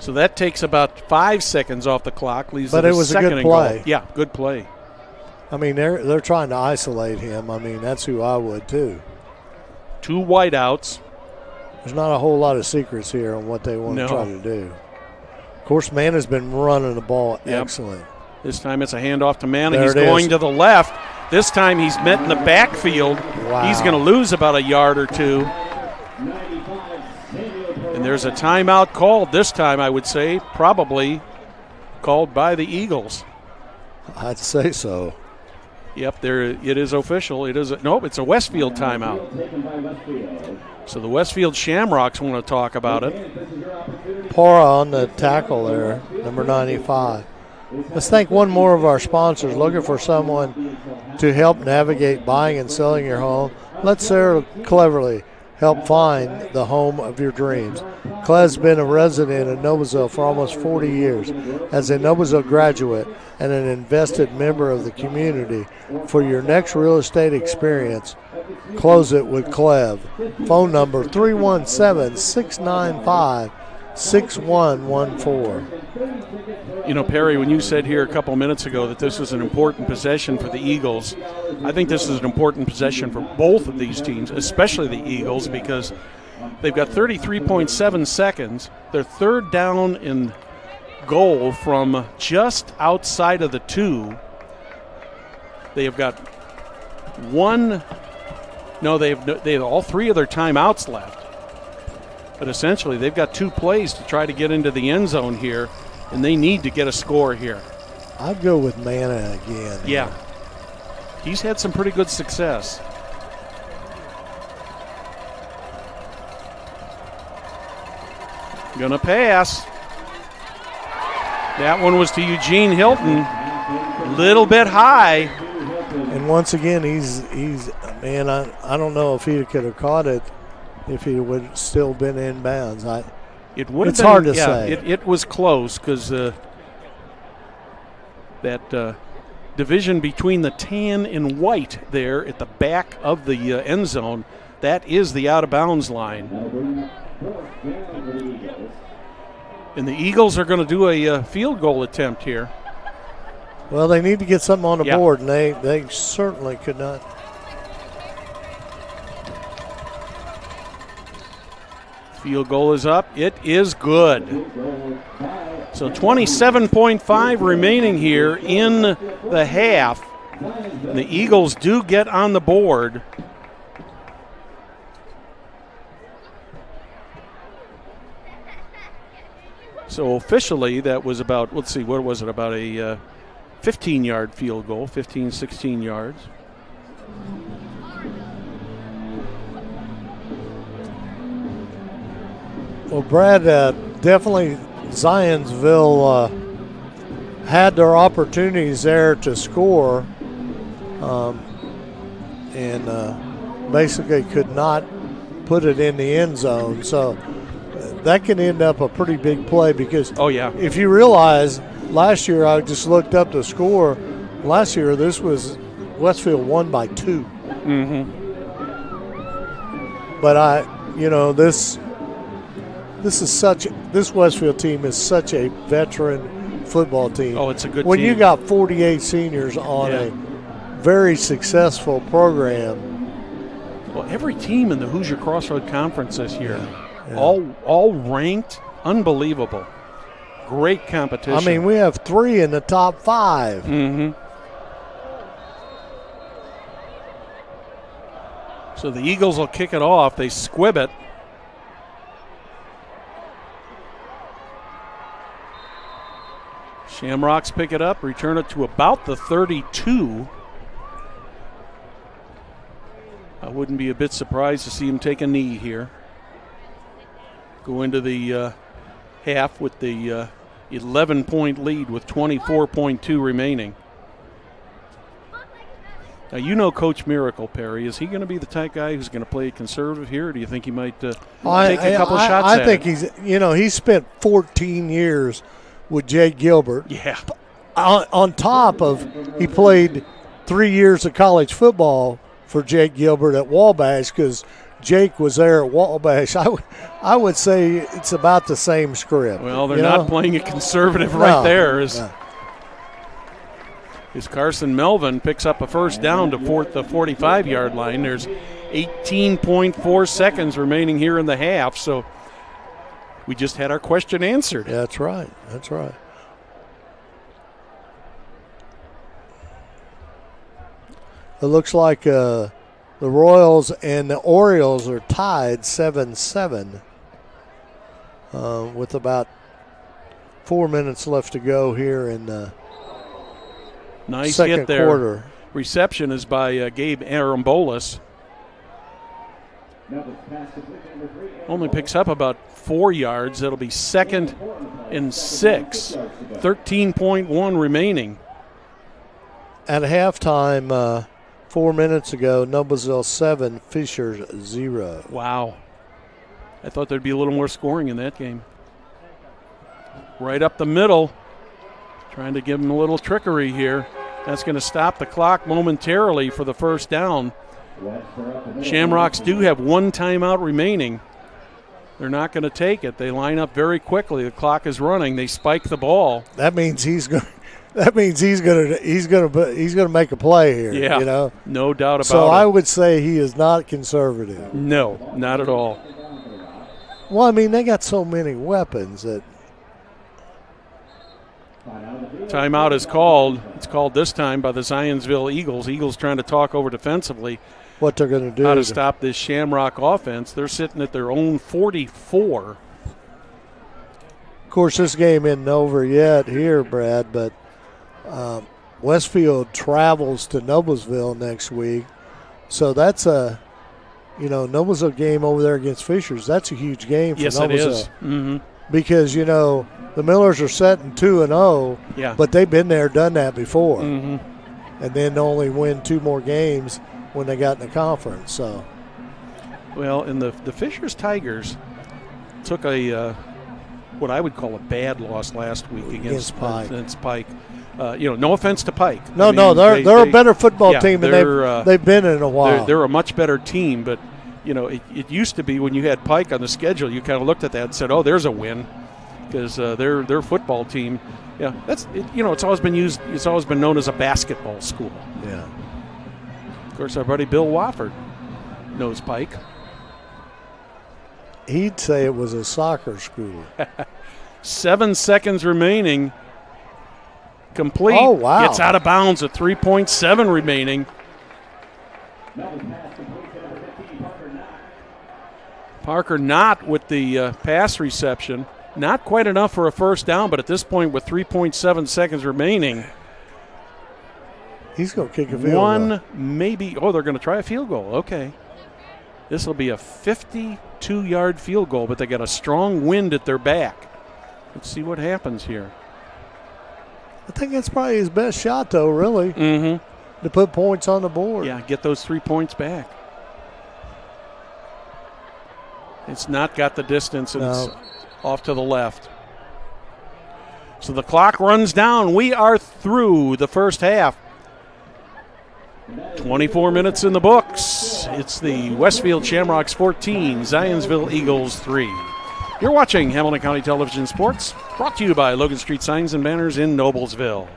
So that takes about 5 seconds off the clock. Leaves but it was a good play. Goal. Yeah, good play. They're trying to isolate him. That's who I would too. 2 wideouts. There's not a whole lot of secrets here on what they want to try to do. Of course, Manna's been running the ball excellent. This time it's a handoff to Manna. He's going to the left. This time he's met in the backfield. Wow. He's going to lose about a yard or 2. And there's a timeout called this time, I would say, probably called by the Eagles. I'd say so. Yep, it is official. It's a Westfield timeout. So the Westfield Shamrocks want to talk about it. Pora on the tackle there, number 95. Let's thank one more of our sponsors. Looking for someone to help navigate buying and selling your home? Let Sarah cleverly help find the home of your dreams. Claire's been a resident in Noblesville for almost 40 years. As a Noblesville graduate and an invested member of the community, for your next real estate experience, close it with Clev. Phone number 317-695-6114. Perry, when you said here a couple minutes ago that this is an important possession for the Eagles, I think this is an important possession for both of these teams, especially the Eagles, because they've got 33.7 seconds. They're third down and goal from just outside of the 2. They have got they have all 3 of their timeouts left. But essentially they've got 2 plays to try to get into the end zone here, and they need to get a score here. I'd go with Manna again. Yeah. He's had some pretty good success. Gonna pass. That one was to Eugene Hilton. A little bit high. And once again, he's I don't know if he could have caught it if he would have still been in bounds. It's hard to say. It was close because that division between the tan and white there at the back of the end zone, that is the out-of-bounds line. And the Eagles are going to do a field goal attempt here. Well, they need to get something on the board, and they certainly could not. Field goal is up. It is good. So 27.5 remaining here in the half. And the Eagles do get on the board. So officially, that was about, let's see, what was it, about a 15-yard field goal, 15, 16 yards. Well, Brad, definitely Zionsville had their opportunities there to score and basically could not put it in the end zone. So that can end up a pretty big play because if you realize last year I just looked up the score. Last year this was Westfield won by 2. Mm-hmm. But this Westfield team is such a veteran football team. Oh, it's a good when team. You got 48 seniors on a very successful program. Well, every team in the Hoosier Crossroad Conference this year, all ranked, unbelievable. Great competition. I mean, we have 3 in the top 5. Mm-hmm. So the Eagles will kick it off. They squib it. Shamrocks pick it up, return it to about the 32. I wouldn't be a bit surprised to see him take a knee here. Go into the half with the 11-point lead with 24.2 remaining. Now, you know Coach Miracle, Perry. Is he going to be the type guy who's going to play conservative here, or do you think he might take a couple shots at it? I think he's spent 14 years with Jake Gilbert. Yeah. On top of he played 3 years of college football for Jake Gilbert at Wabash because Jake was there at Wabash. I would say it's about the same script. Well, they're not playing it conservative right there. As Carson Melvin picks up a first down to the 45-yard line. There's 18.4 seconds remaining here in the half, so we just had our question answered. Yeah, that's right. That's right. It looks like the Royals and the Orioles are tied 7-7 with about 4 minutes left to go here in the nice second hit there. quarter. Reception is by Gabe Arambolas. Only picks up about 4 yards. That'll be 2nd and 6. 13.1 remaining. At halftime, 4 minutes ago, Noblesville 7, Fishers 0. Wow. I thought there'd be a little more scoring in that game. Right up the middle. Trying to give them a little trickery here. That's going to stop the clock momentarily for the first down. Shamrocks do have 1 timeout remaining. They're not going to take it. They line up very quickly. The clock is running. They spike the ball. That means he's going. That means he's going to make a play here. Yeah, you know, no doubt about it. So I would say he is not conservative. No, not at all. Well, I mean, they got so many weapons that. Timeout is called. It's called this time by the Zionsville Eagles. Eagles trying to talk over defensively. What they're going to do. How to stop this Shamrock offense. They're sitting at their own 44. Of course, this game isn't over yet here, Brad, but Westfield travels to Noblesville next week. So that's Noblesville game over there against Fishers. That's a huge game for Noblesville. Yes, it is. Mm-hmm. Because, the Millers are setting 2-0, but they've been there, done that before. Mm-hmm. And then only win 2 more games when they got in the conference. So, well, and the Fishers Tigers took a what I would call a bad loss last week against Pike. No offense to Pike. No, they're a better football team than they've been in a while. They're a much better team, but it used to be when you had Pike on the schedule, you kind of looked at that and said, "Oh, there's a win," because their football team. Yeah, that's it, it's always been used. It's always been known as a basketball school. Yeah. Of course, our buddy Bill Wofford knows Pike. He'd say it was a soccer school. 7 seconds remaining. complete. Oh, wow. Gets out of bounds at 3.7 remaining. Parker Knott with the pass reception. Not quite enough for a first down, but at this point with 3.7 seconds remaining. He's going to kick a field goal. Maybe. Oh, they're going to try a field goal. Okay. This will be a 52-yard field goal, but they got a strong wind at their back. Let's see what happens here. I think that's probably his best shot, though, really, to put points on the board. Yeah, get those 3 points back. It's not got the distance, and it's off to the left. So the clock runs down. We are through the first half. 24 minutes in the books. It's the Westfield Shamrocks 14, Zionsville Eagles 3. You're watching Hamilton County Television Sports, brought to you by Logan Street Signs and Banners in Noblesville.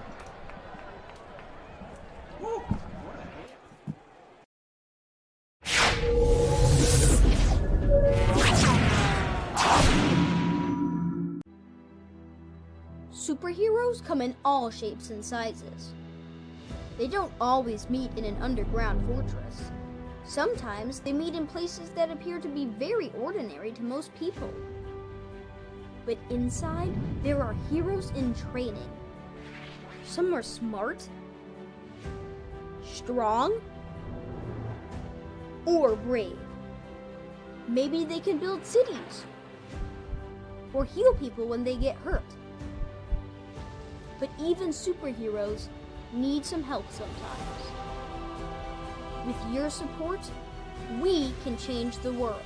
Superheroes come in all shapes and sizes. They don't always meet in an underground fortress. Sometimes they meet in places that appear to be very ordinary to most people. But inside, there are heroes in training. Some are smart, strong, or brave. Maybe they can build cities or heal people when they get hurt. But even superheroes need some help sometimes. With your support, we can change the world.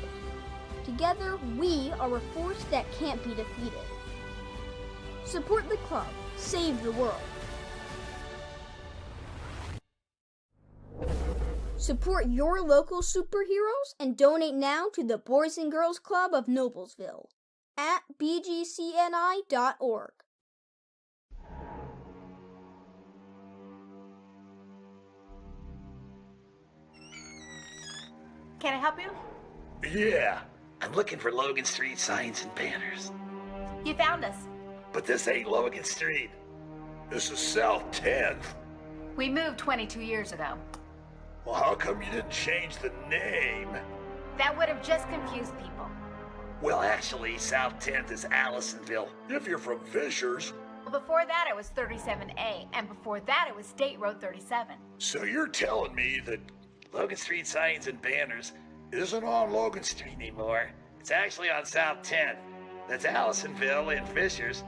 Together, we are a force that can't be defeated. Support the club. Save the world. Support your local superheroes and donate now to the Boys and Girls Club of Noblesville at bgcni.org. Can I help you? Yeah, I'm looking for Logan Street Signs and Banners. You found us. But this ain't Logan Street. This is South 10th. We moved 22 years ago. Well, how come you didn't change the name? That would have just confused people. Well, actually, South 10th is Allisonville, if you're from Fishers. Well, before that it was 37A, and before that it was State Road 37. So you're telling me that Logan Street Signs and Banners isn't on Logan Street anymore. It's actually on South 10th. That's Allisonville and Fishers.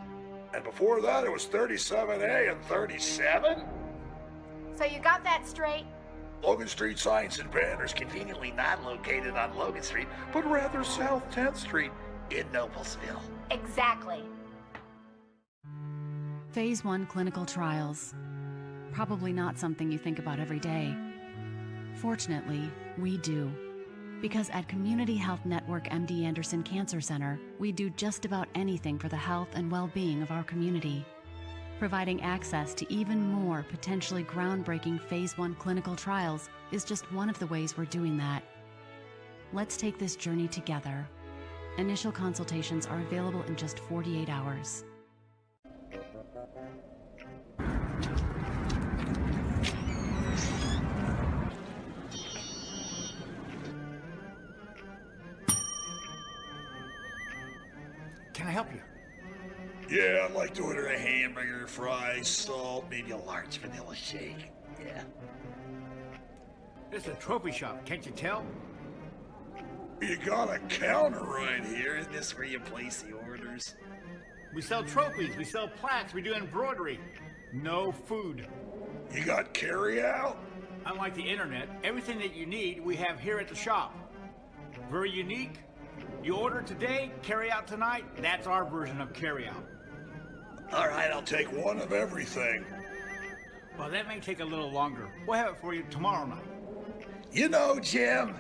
And before that, it was 37A and 37? So you got that straight? Logan Street Signs and Banners conveniently not located on Logan Street, but rather South 10th Street in Noblesville. Exactly. Phase 1 clinical trials. Probably not something you think about every day. Fortunately, we do. Because at Community Health Network MD Anderson Cancer Center, we do just about anything for the health and well-being of our community. Providing access to even more potentially groundbreaking Phase 1 clinical trials is just one of the ways we're doing that. Let's take this journey together. Initial consultations are available in just 48 hours. Can I help you? Yeah, I'd like to order a hamburger, fries, salt, maybe a large vanilla shake. Yeah. This is a trophy shop, can't you tell? You got a counter right here. Isn't this where you place the orders? We sell trophies, we sell plaques, we do embroidery. No food. You got carry out? Unlike the internet, everything that you need we have here at the shop. Very unique. You order today, carry out tonight. That's our version of carry out. All right, I'll take one of everything. Well, that may take a little longer. We'll have it for you tomorrow night. You know, Jim,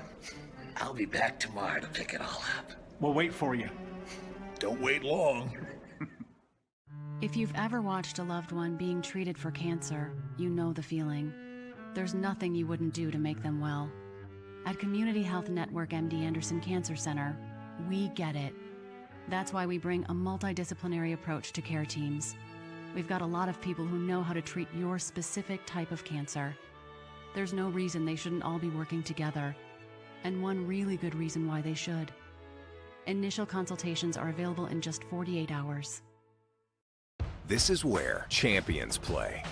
I'll be back tomorrow to pick it all up. We'll wait for you. Don't wait long. If you've ever watched a loved one being treated for cancer, you know the feeling. There's nothing you wouldn't do to make them well. At Community Health Network MD Anderson Cancer Center, we get it. That's why we bring a multidisciplinary approach to care teams. We've got a lot of people who know how to treat your specific type of cancer. There's no reason they shouldn't all be working together, and one really good reason why they should. Initial consultations are available in just 48 hours. This is where champions play.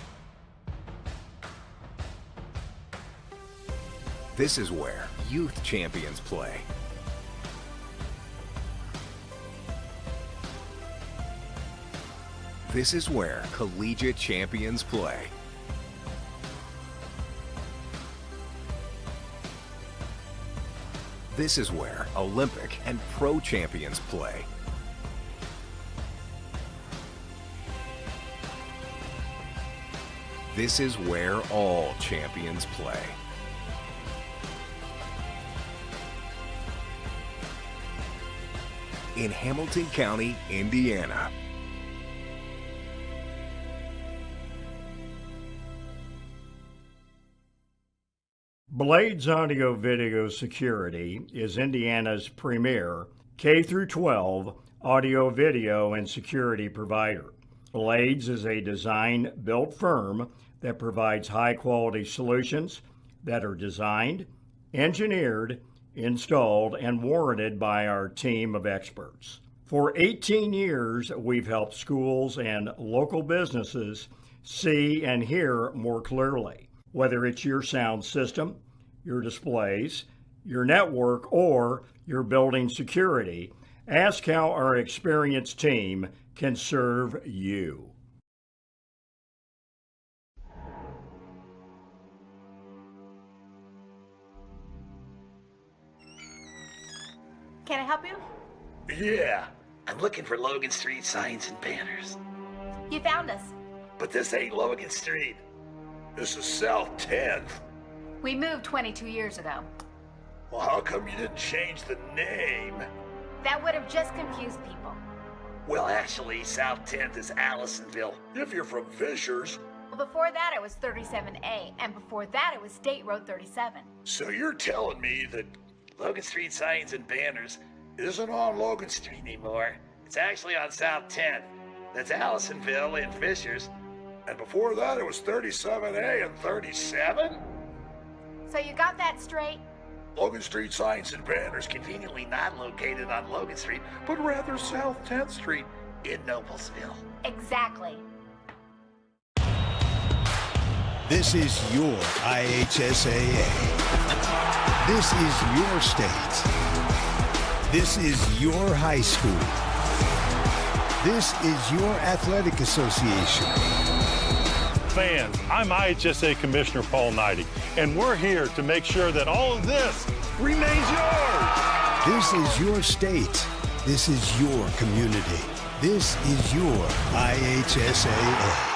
This is where youth champions play. This is where collegiate champions play. This is where Olympic and pro champions play. This is where all champions play. In Hamilton County, Indiana. Blades Audio Video Security is Indiana's premier K-12 audio, video, and security provider. Blades is a design-built firm that provides high-quality solutions that are designed, engineered, installed, and warranted by our team of experts. For 18 years, we've helped schools and local businesses see and hear more clearly. Whether it's your sound system, your displays, your network, or your building security, ask how our experienced team can serve you. Can I help you? Yeah, I'm looking for Logan Street signs and banners. You found us. But this ain't Logan Street. This is South 10th. We moved 22 years ago. Well, how come you didn't change the name? That would have just confused people. Well, actually, South 10th is Allisonville. If you're from Fishers. Well, before that it was 37A, and before that it was State Road 37. So you're telling me that Logan Street signs and banners isn't on Logan Street anymore. It's actually on South 10th. That's Allisonville and Fishers. And before that, it was 37A and 37? So you got that straight? Logan Street signs and banners conveniently not located on Logan Street, but rather South 10th Street in Noblesville. Exactly. This is your IHSAA. This is your state. This is your high school. This is your athletic association. Fans, I'm IHSAA Commissioner Paul Knighty, and we're here to make sure that all of this remains yours. This is your state. This is your community. This is your IHSAA.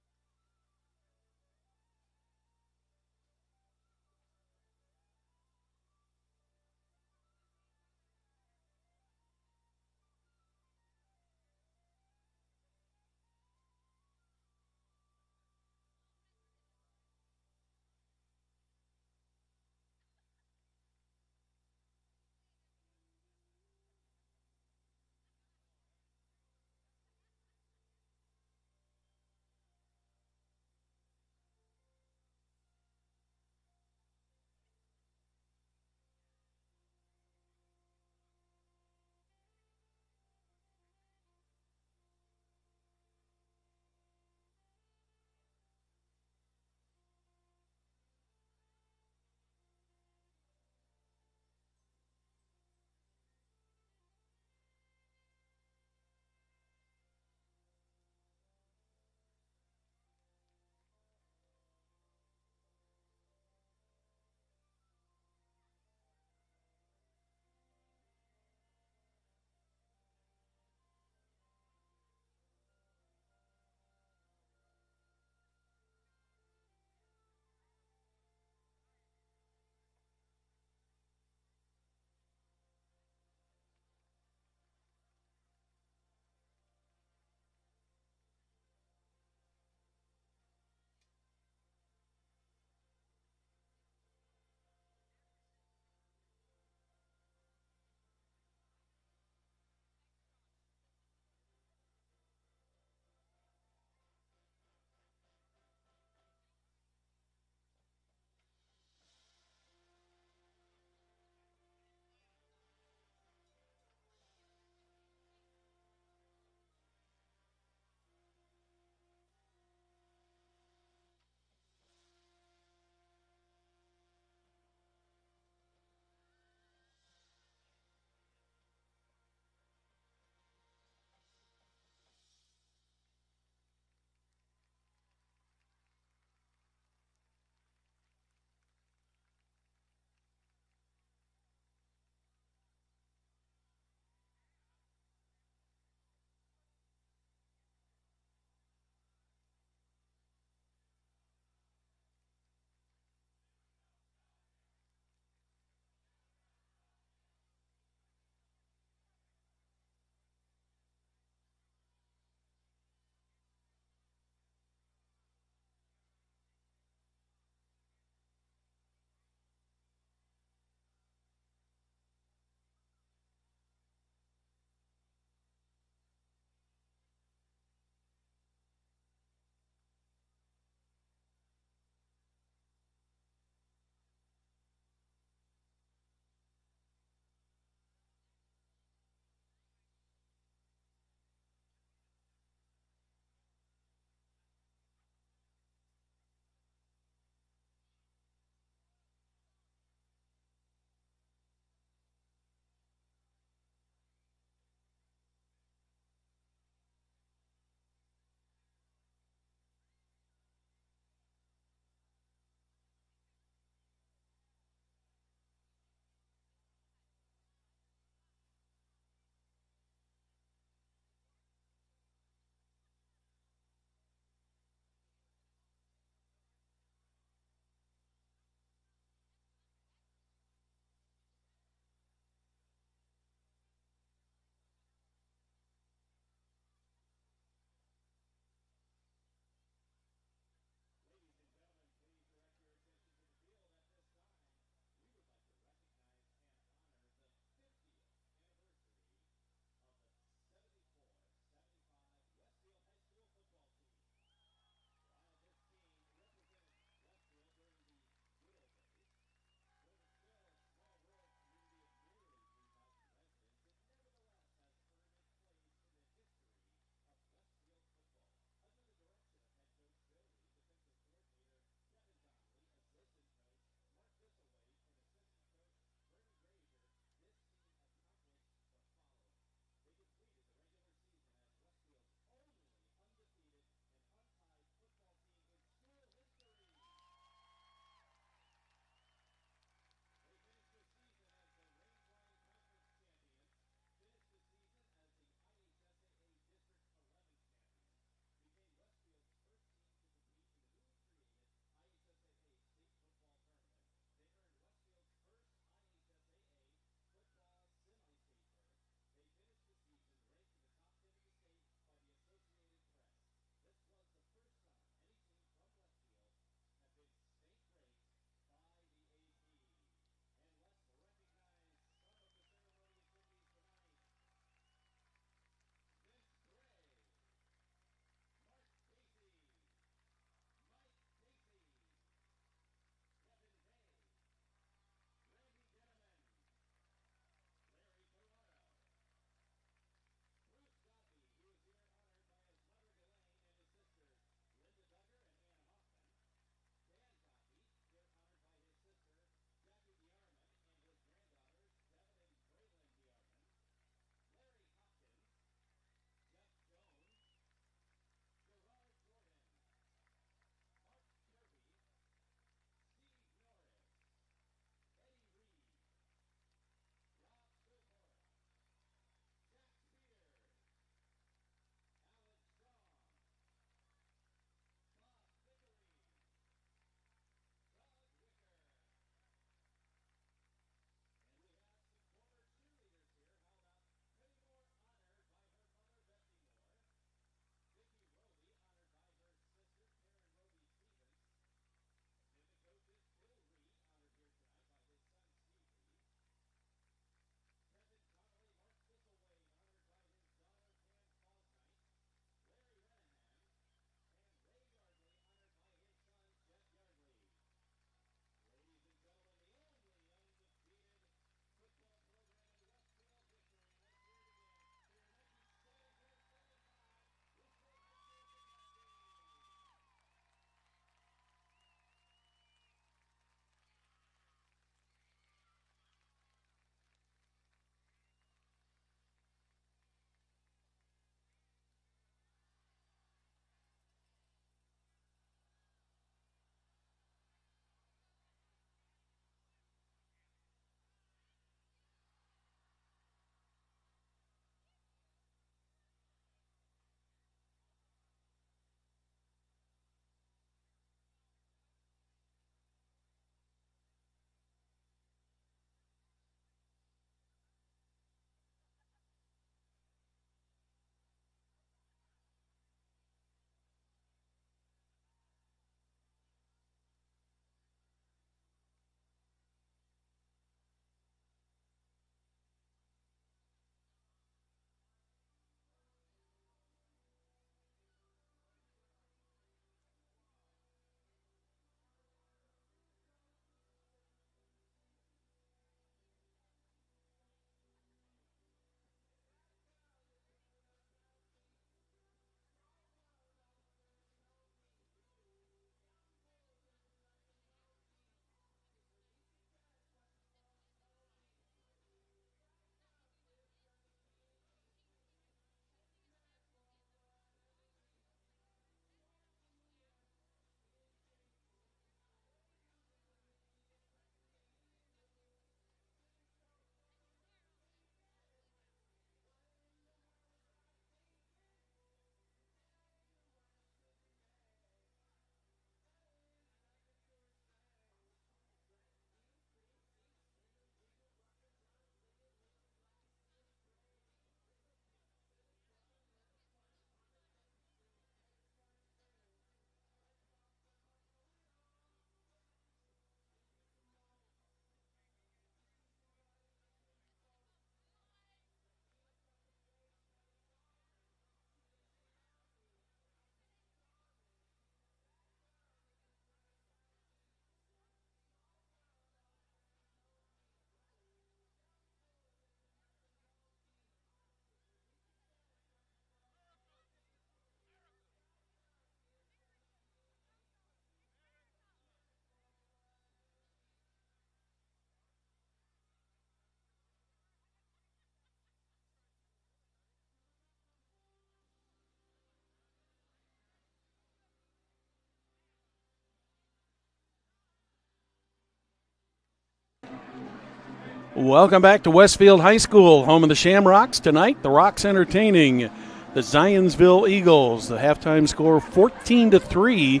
Welcome back to Westfield High School, home of the Shamrocks. Tonight, the Rocks entertaining the Zionsville Eagles. The halftime score 14-3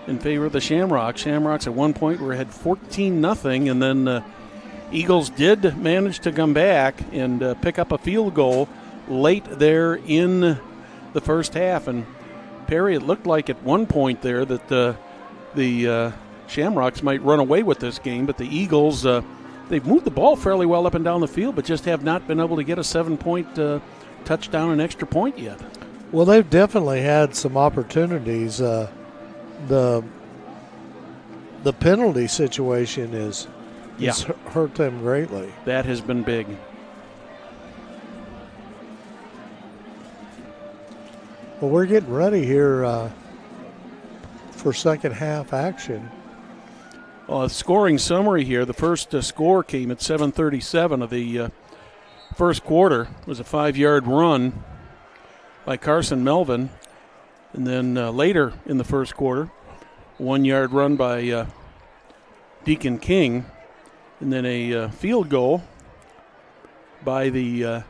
in favor of the Shamrocks. Shamrocks at one point were ahead 14-0, and then Eagles did manage to come back and pick up a field goal late there in the first half. And Perry, it looked like at one point there that the Shamrocks might run away with this game, but the Eagles, they've moved the ball fairly well up and down the field, but just have not been able to get a 7-point touchdown and extra point yet. Well, they've definitely had some opportunities. The penalty situation has hurt them greatly. That has been big. Well, we're getting ready here for second half action. Scoring summary here. The first score came at 7:37 of the first quarter. It was a 5-yard run by Carson Melvin. And then later in the first quarter, 1-yard run by Deacon King. And then a field goal by the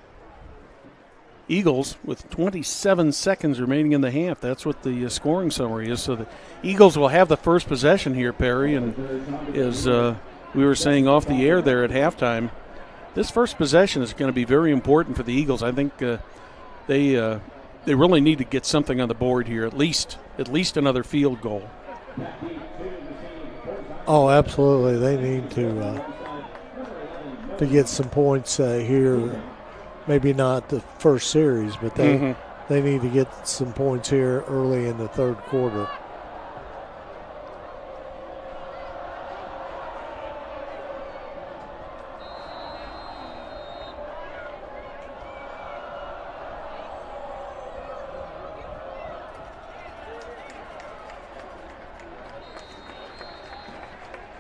Eagles with 27 seconds remaining in the half. That's what the scoring summary is. So the Eagles will have the first possession here, Perry. And as we were saying off the air there at halftime, this first possession is going to be very important for the Eagles. I think they really need to get something on the board here, at least another field goal. Oh, absolutely. They need to get some points here. Maybe not the first series, but they need to get some points here early in the third quarter.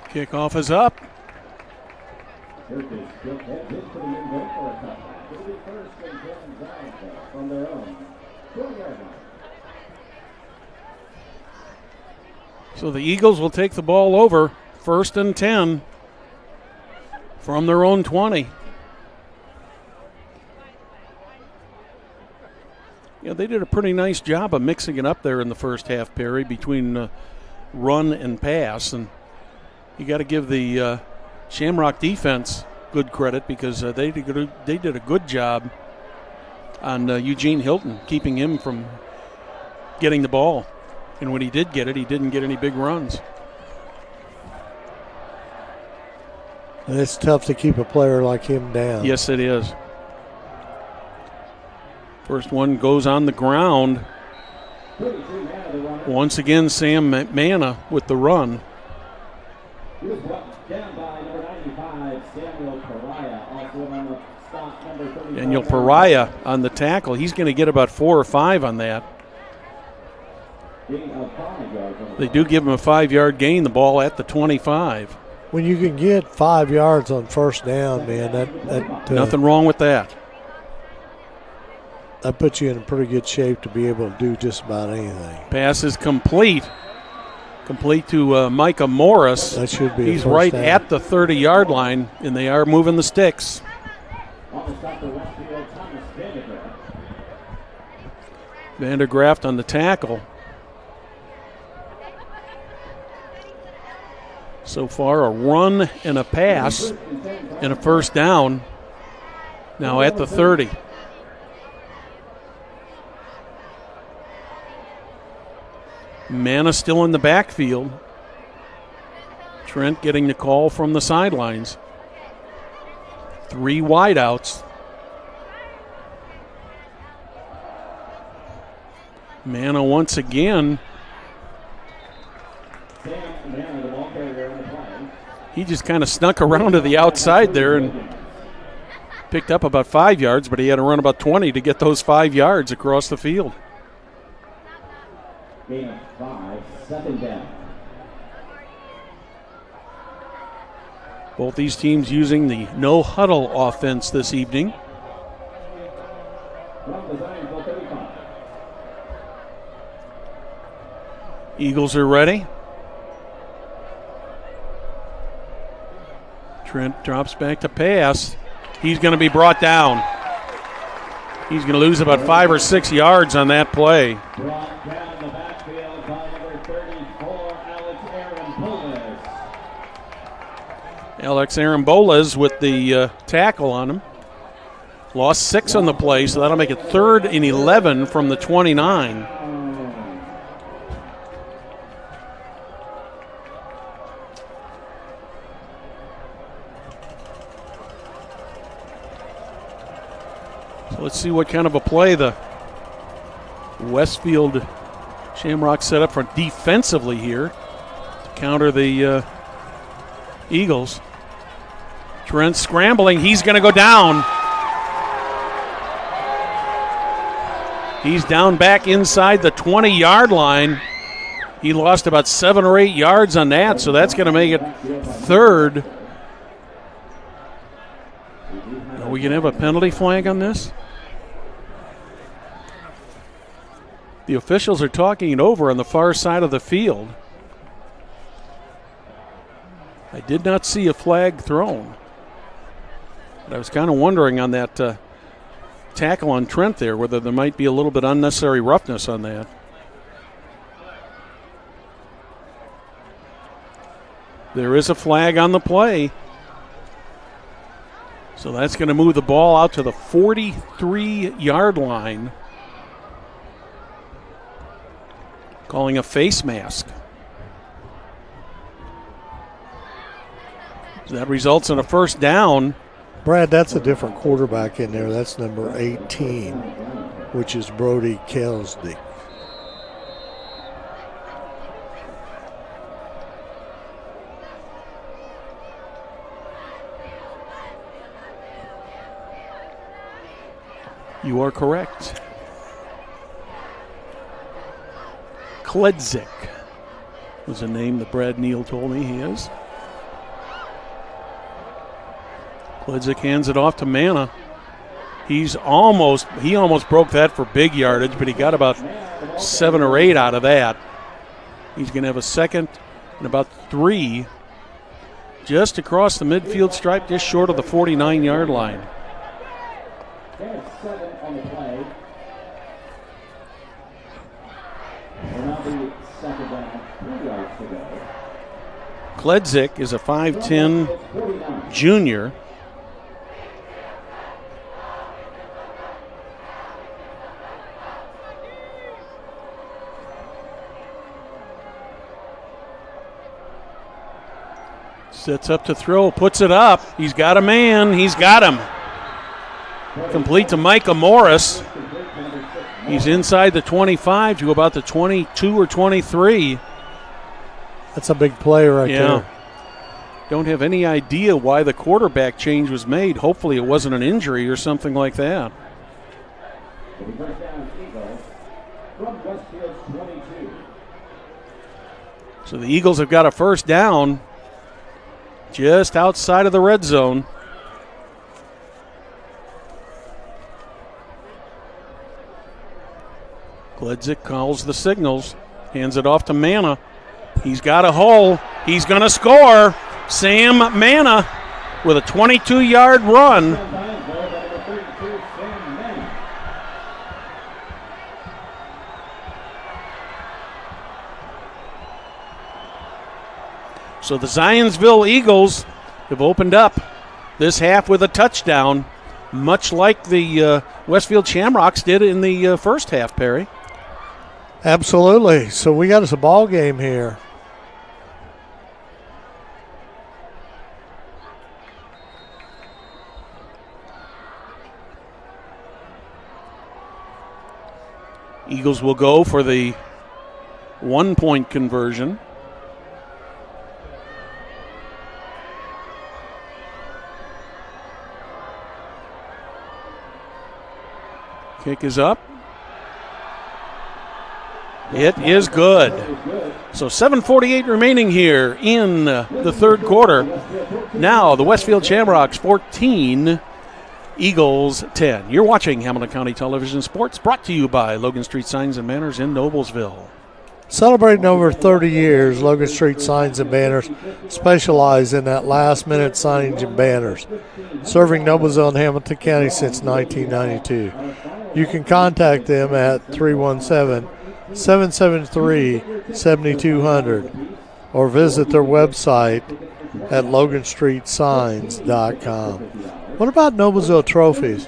Kickoff is up. So the Eagles will take the ball over, 1st and 10 from their own 20. Yeah, they did a pretty nice job of mixing it up there in the first half, Perry, between run and pass. And you got to give the Shamrock defense good credit because they did a good job on Eugene Hilton, keeping him from getting the ball. And when he did get it, he didn't get any big runs. And it's tough to keep a player like him down. Yes, it is. First one goes on the ground. Once again, Sam Manna with the run. Daniel Pariah on the tackle. He's going to get about 4 or 5 on that. They do give him a 5-yard gain, the ball at the 25. When you can get 5 yards on first down, man, that nothing wrong with that. That puts you in a pretty good shape to be able to do just about anything. Pass is complete. Complete to Micah Morris. That should be. He's right at the 30-yard line, and they are moving the sticks. Vandergraft on the tackle. So far, a run and a pass and a first down. Now at the 30. Manna still in the backfield. Trent getting the call from the sidelines. 3 wideouts. Manna once again. He just kind of snuck around to the outside there and picked up about 5 yards, but he had to run about 20 to get those 5 yards across the field. Gain of 5, 2nd down. Both these teams using the no huddle offense this evening. Eagles are ready. Trent drops back to pass. He's going to be brought down. He's going to lose about 5 or 6 yards on that play. Brought down the backfield by number 34, Alex Arambolas with the tackle on him. Lost 6 on the play, so that'll make it 3rd and 11 from the 29. So let's see what kind of a play the Westfield Shamrocks set up for defensively here to counter the Eagles. Trent scrambling. He's going to go down. He's down back inside the 20-yard line. He lost about 7 or 8 yards on that, so that's going to make it 3rd. Are we going to have a penalty flag on this? The officials are talking it over on the far side of the field. I did not see a flag thrown. But I was kind of wondering on that tackle on Trent there, whether there might be a little bit unnecessary roughness on that. There is a flag on the play. So that's going to move the ball out to the 43-yard line. Calling a face mask. So that results in a first down. Brad, that's a different quarterback in there. That's number 18, which is Brody Kelsey. You are correct. Kledzik was a name that Brad Neal told me he is. Kledzik hands it off to Manna. He almost broke that for big yardage, but he got about 7 or 8 out of that. He's going to have a second and about 3 just across the midfield stripe, just short of the 49-yard line. 7 on the play. Will now be second down, 3 yards to go. Kledzik is a 5'10 junior. Sets up to throw, puts it up. He's got a man. He's got him. Complete to Micah Morris. He's inside the 25 to about the 22 or 23. That's a big play right there. Don't have any idea why the quarterback change was made. Hopefully it wasn't an injury or something like that. So the Eagles have got a first down just outside of the red zone. Kledzik calls the signals, hands it off to Manna. He's got a hole. He's going to score. Sam Manna with a 22-yard run. So the Zionsville Eagles have opened up this half with a touchdown, much like the Westfield Shamrocks did in the first half, Perry. Absolutely. So we got us a ball game here. Eagles will go for the 1-point conversion. Kick is up. It is good. So 7:48 remaining here in the third quarter. Now the Westfield Shamrocks 14, Eagles 10. You're watching Hamilton County Television Sports, brought to you by Logan Street Signs and Banners in Noblesville. Celebrating over 30 years, Logan Street Signs and Banners specialize in that last-minute signage and banners, serving Noblesville and Hamilton County since 1992. You can contact them at 317-773-7200 or visit their website at loganstreetsigns.com. What about Noblesville Trophies?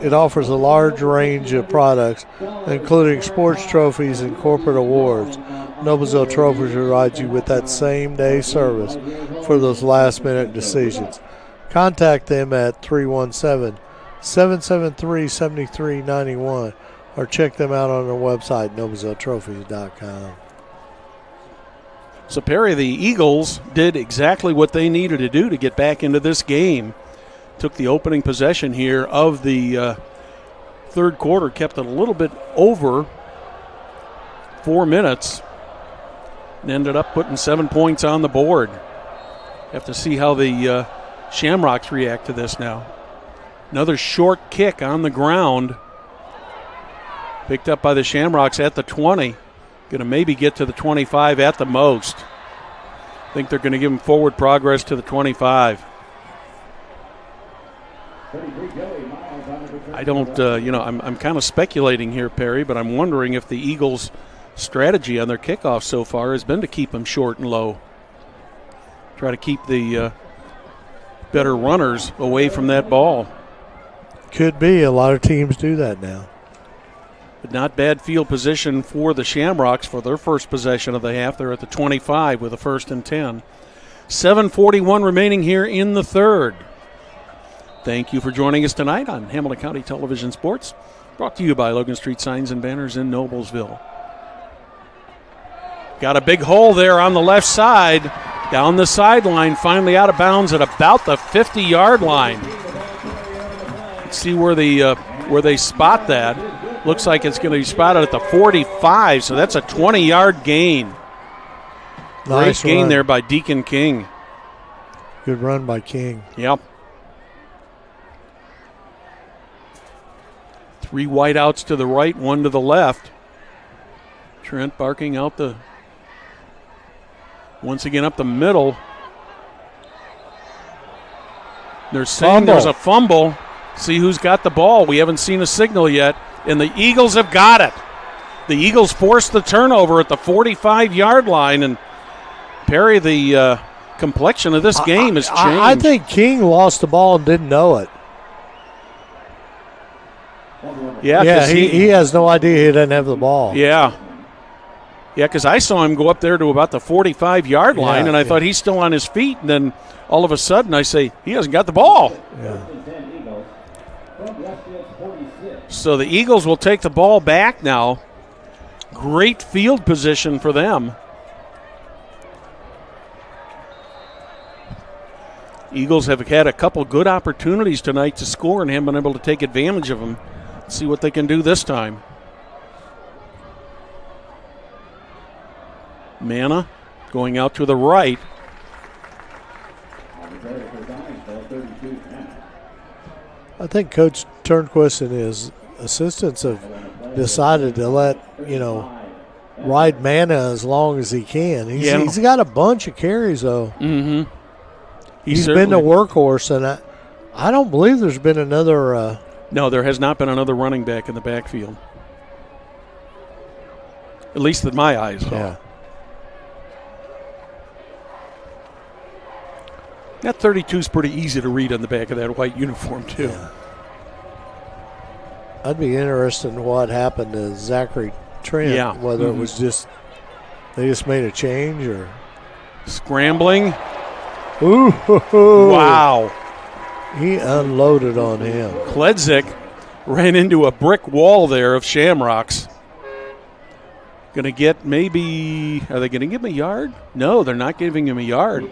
It offers a large range of products, including sports trophies and corporate awards. Noblesville Trophies provides you with that same-day service for those last-minute decisions. Contact them at 317-773-7391 or check them out on their website, noblesvilletrophies.com. So, Perry, the Eagles did exactly what they needed to do to get back into this game. Took the opening possession here of the third quarter, kept it a little bit over 4 minutes, and ended up putting 7 points on the board. Have to see how the Shamrocks react to this now. Another short kick on the ground, picked up by the Shamrocks at the 20. Going to maybe get to the 25 at the most. I think they're going to give them forward progress to the 25. I don't, I'm kind of speculating here, Perry, but I'm wondering if the Eagles' strategy on their kickoff so far has been to keep them short and low. Try to keep the better runners away from that ball. Could be. A lot of teams do that now. But not bad field position for the Shamrocks for their first possession of the half. They're at the 25 with a 1st and 10. 7:41 remaining here in the third. Thank you for joining us tonight on Hamilton County Television Sports, brought to you by Logan Street Signs and Banners in Noblesville. Got a big hole there on the left side, down the sideline, finally out of bounds at about the 50-yard line. Let's see where they spot that. Looks like it's going to be spotted at the 45, so that's a 20-yard gain. Nice Great gain run there by Deacon King. Good run by King. Yep. 3 wideouts to the right, 1 to the left. Trent barking out once again up the middle. They're saying there's a fumble. See who's got the ball. We haven't seen a signal yet, and the Eagles have got it. The Eagles forced the turnover at the 45-yard line, and Perry, the complexion of this game has changed. I think King lost the ball and didn't know it. Yeah, he has no idea he doesn't have the ball. Yeah, because I saw him go up there to about the 45-yard line, and I thought he's still on his feet, and then all of a sudden I say, he hasn't got the ball. Yeah. So the Eagles will take the ball back now. Great field position for them. Eagles have had a couple good opportunities tonight to score and haven't been able to take advantage of them. Let's see what they can do this time. Manna going out to the right. I think Coach Turnquist and his assistants have decided to let, ride Manna as long as he can. He's got a bunch of carries, though. Mm-hmm. He's been the workhorse, and I don't believe there's been another. No, there has not been another running back in the backfield. At least in my eyes. Yeah. That 32 is pretty easy to read on the back of that white uniform, too. Yeah. I'd be interested in what happened to Zachary Trent, whether it was they just made a change or. Scrambling. Ooh. Wow. He unloaded on him. Kledzik ran into a brick wall there of Shamrocks. Going to get maybe, are they going to give him a yard? No, they're not giving him a yard.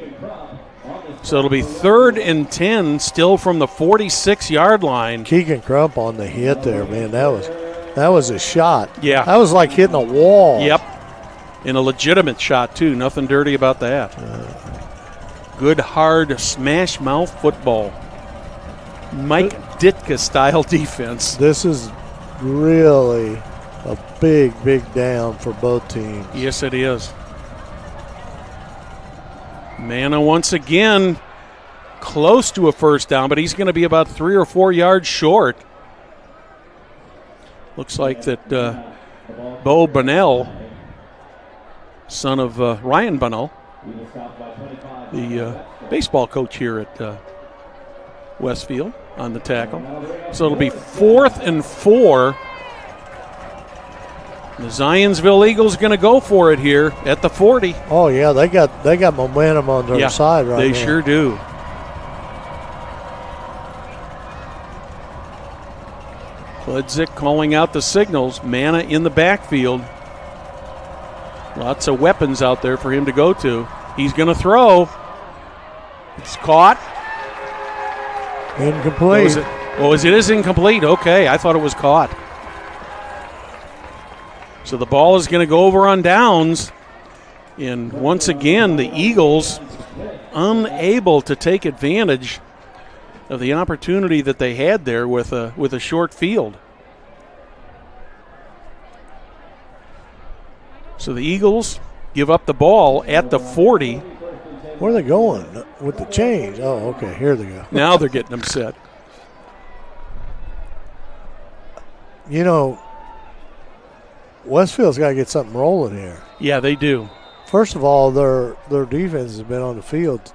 So it'll be 3rd and 10 still from the 46-yard line. Keegan Crump on the hit there, man. That was a shot. Yeah. That was like hitting a wall. Yep. And a legitimate shot, too. Nothing dirty about that. Good, hard, smash-mouth football. Mike Ditka-style defense. This is really a big, big down for both teams. Yes, it is. Manna once again close to a first down, but he's going to be about 3 or 4 yards short. Looks like that Bo Bunnell, son of Ryan Bunnell, the baseball coach here at Westfield, on the tackle. So it'll be 4th and 4. The Zionsville Eagles going to go for it here at the 40. Oh yeah, they got momentum on their side right now. They sure do. Kledzik calling out the signals. Manna in the backfield. Lots of weapons out there for him to go to. He's going to throw. It's caught. Incomplete. It is incomplete. Okay, I thought it was caught. So the ball is going to go over on downs. And once again, the Eagles unable to take advantage of the opportunity that they had there with a short field. So the Eagles give up the ball at the 40. Where are they going with the change? Oh, okay, here they go. Now they're getting them set. You know, Westfield's got to get something rolling here. Yeah, they do. First of all, their defense has been on the field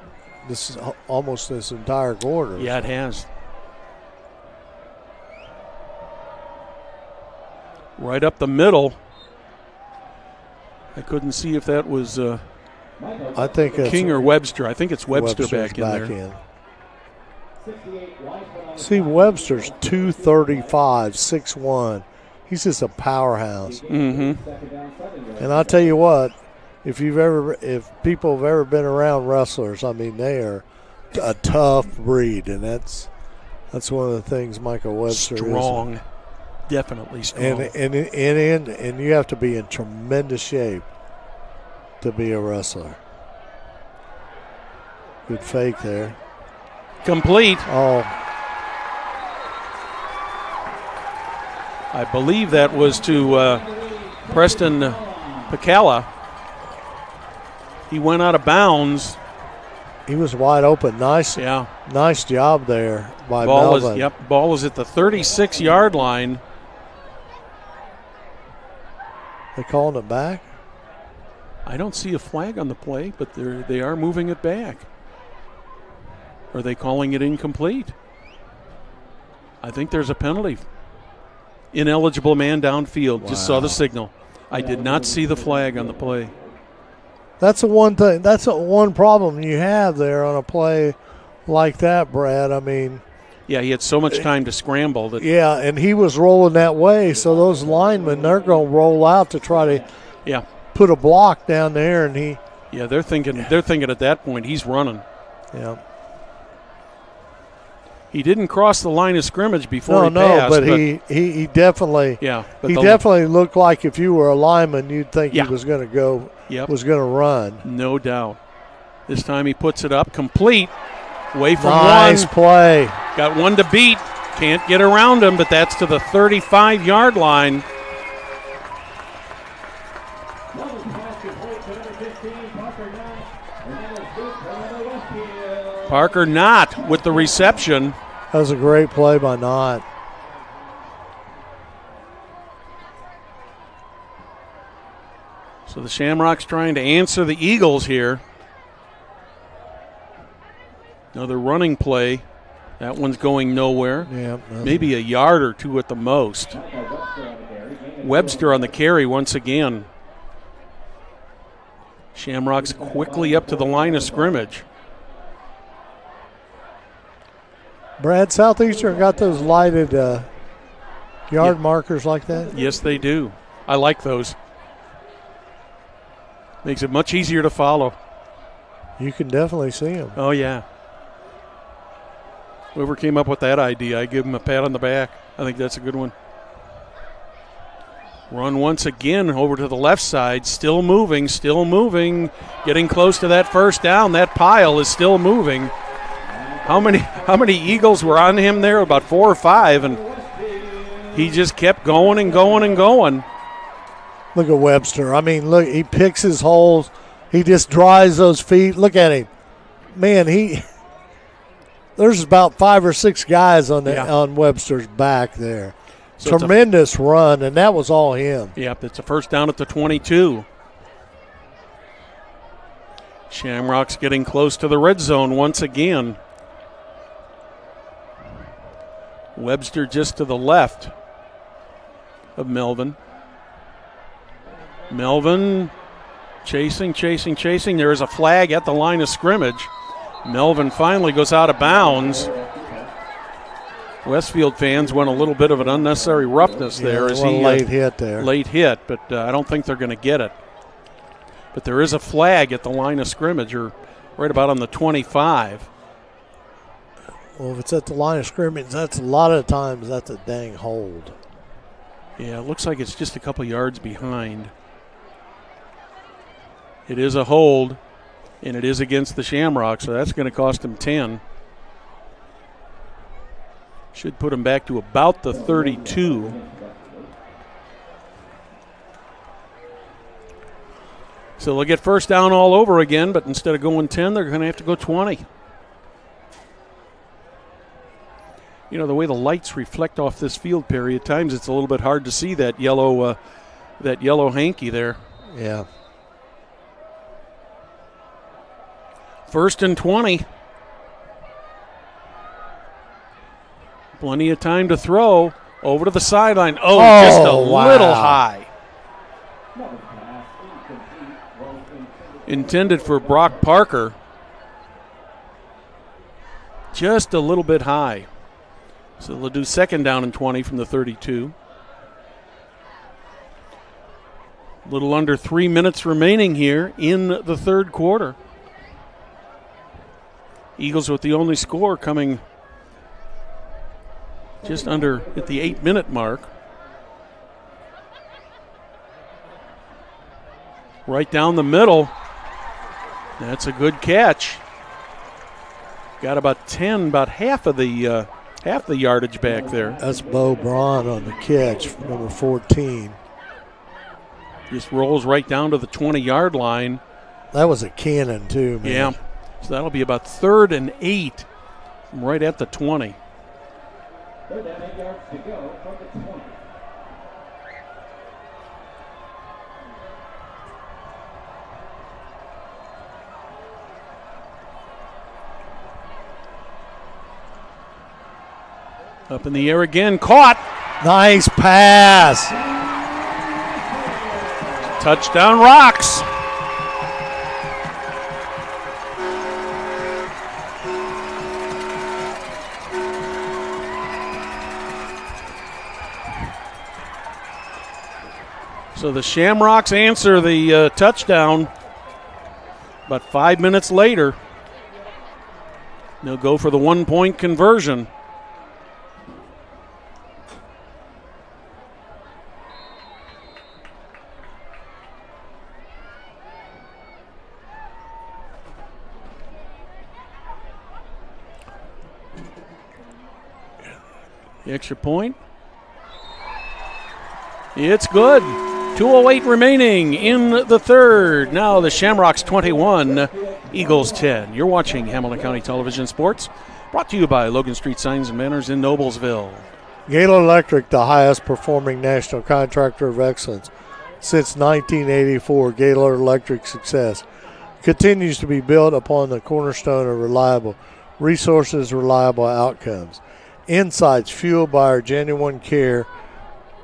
almost this entire quarter. Yeah, it has. Right up the middle. I couldn't see if that was I think King or Webster. I think it's Webster's back in there. In. See, Webster's 235, 6'1". He's just a powerhouse. Mm-hmm. And I'll tell you what, if people have ever been around wrestlers, I mean, they are a tough breed, and that's one of the things Michael Webster is. Strong, definitely strong. And you have to be in tremendous shape to be a wrestler. Good fake there. Complete. Oh. I believe that was to Preston Pacala. He went out of bounds. He was wide open. Nice job there by Melvin. Ball is at the 36-yard line. They calling it back? I don't see a flag on the play, but they are moving it back. Are they calling it incomplete? I think there's a penalty. Ineligible man downfield. Wow. Just saw the signal. I did not see the flag on the play. That's the one thing. That's the one problem you have there on a play like that, Brad. I mean, yeah, he had so much time to scramble. Yeah, and he was rolling that way, so those linemen, they're going to roll out to try to put a block down there, and he. Yeah, they're thinking at that point he's running. Yeah. He didn't cross the line of scrimmage before he passed. But he definitely definitely looked like if you were a lineman, you'd think he was going to go, was going to run. No doubt. This time he puts it up, complete, away from nice play. Got one to beat. Can't get around him, but that's to the 35-yard line. Parker Knott with the reception. That was a great play by Knott. So the Shamrocks trying to answer the Eagles here. Another running play. That one's going nowhere. Yeah, maybe a yard or two at the most. Webster on the carry once again. Shamrocks quickly up to the line of scrimmage. Brad, Southeastern got those lighted yard markers like that? Yes, they do. I like those. Makes it much easier to follow. You can definitely see them. Oh, yeah. Whoever came up with that idea, I give him a pat on the back. I think that's a good one. Run once again over to the left side. Still moving. Getting close to that first down. That pile is still moving. How many Eagles were on him there? About 4 or 5, and he just kept going and going and going. Look at Webster. I mean, look, he picks his holes. He just dries those feet. Look at him. Man, there's about 5 or 6 guys on Webster's back there. So tremendous run, and that was all him. Yep, it's a first down at the 22. Shamrocks getting close to the red zone once again. Webster just to the left of Melvin. Melvin chasing. There is a flag at the line of scrimmage. Melvin finally goes out of bounds. Westfield fans want a little bit of an unnecessary roughness there. As he late hit there. Late hit, but I don't think they're going to get it. But there is a flag at the line of scrimmage, or right about on the 25. Well, if it's at the line of scrimmage, that's a lot of times that's a dang hold. Yeah, it looks like it's just a couple yards behind. It is a hold, and it is against the Shamrocks, so that's going to cost him 10. Should put him back to about the 32. So they'll get first down all over again, but instead of going 10, they're going to have to go 20. You know, the way the lights reflect off this field, Perry, at times it's a little bit hard to see that yellow hanky there. Yeah. First and 20. Plenty of time to throw. Over to the sideline. Just a little high. Intended for Brock Parker. Just a little bit high. So they'll do second down and 20 from the 32. A little under 3 minutes remaining here in the third quarter. Eagles with the only score coming just under at the 8-minute mark. Right down the middle. That's a good catch. Got about 10, about half the yardage back there. That's Bo Braun on the catch, number 14. Just rolls right down to the 20-yard line. That was a cannon too, man. Yeah. So that'll be about 3rd and 8 from right at the 20. 3rd down, 8 yards to go from the 20. Up in the air again, caught. Nice pass. Touchdown Rocks. So the Shamrocks answer the touchdown. About 5 minutes later, they'll go for the 1-point conversion. The extra point. It's good. 2:08 remaining in the third. Now the Shamrocks 21, Eagles 10. You're watching Hamilton County Television Sports, brought to you by Logan Street Signs and Banners in Noblesville. Gaylord Electric, the highest performing national contractor of excellence since 1984. Gaylord Electric's success continues to be built upon the cornerstone of reliable resources, reliable outcomes. Insights fueled by our genuine care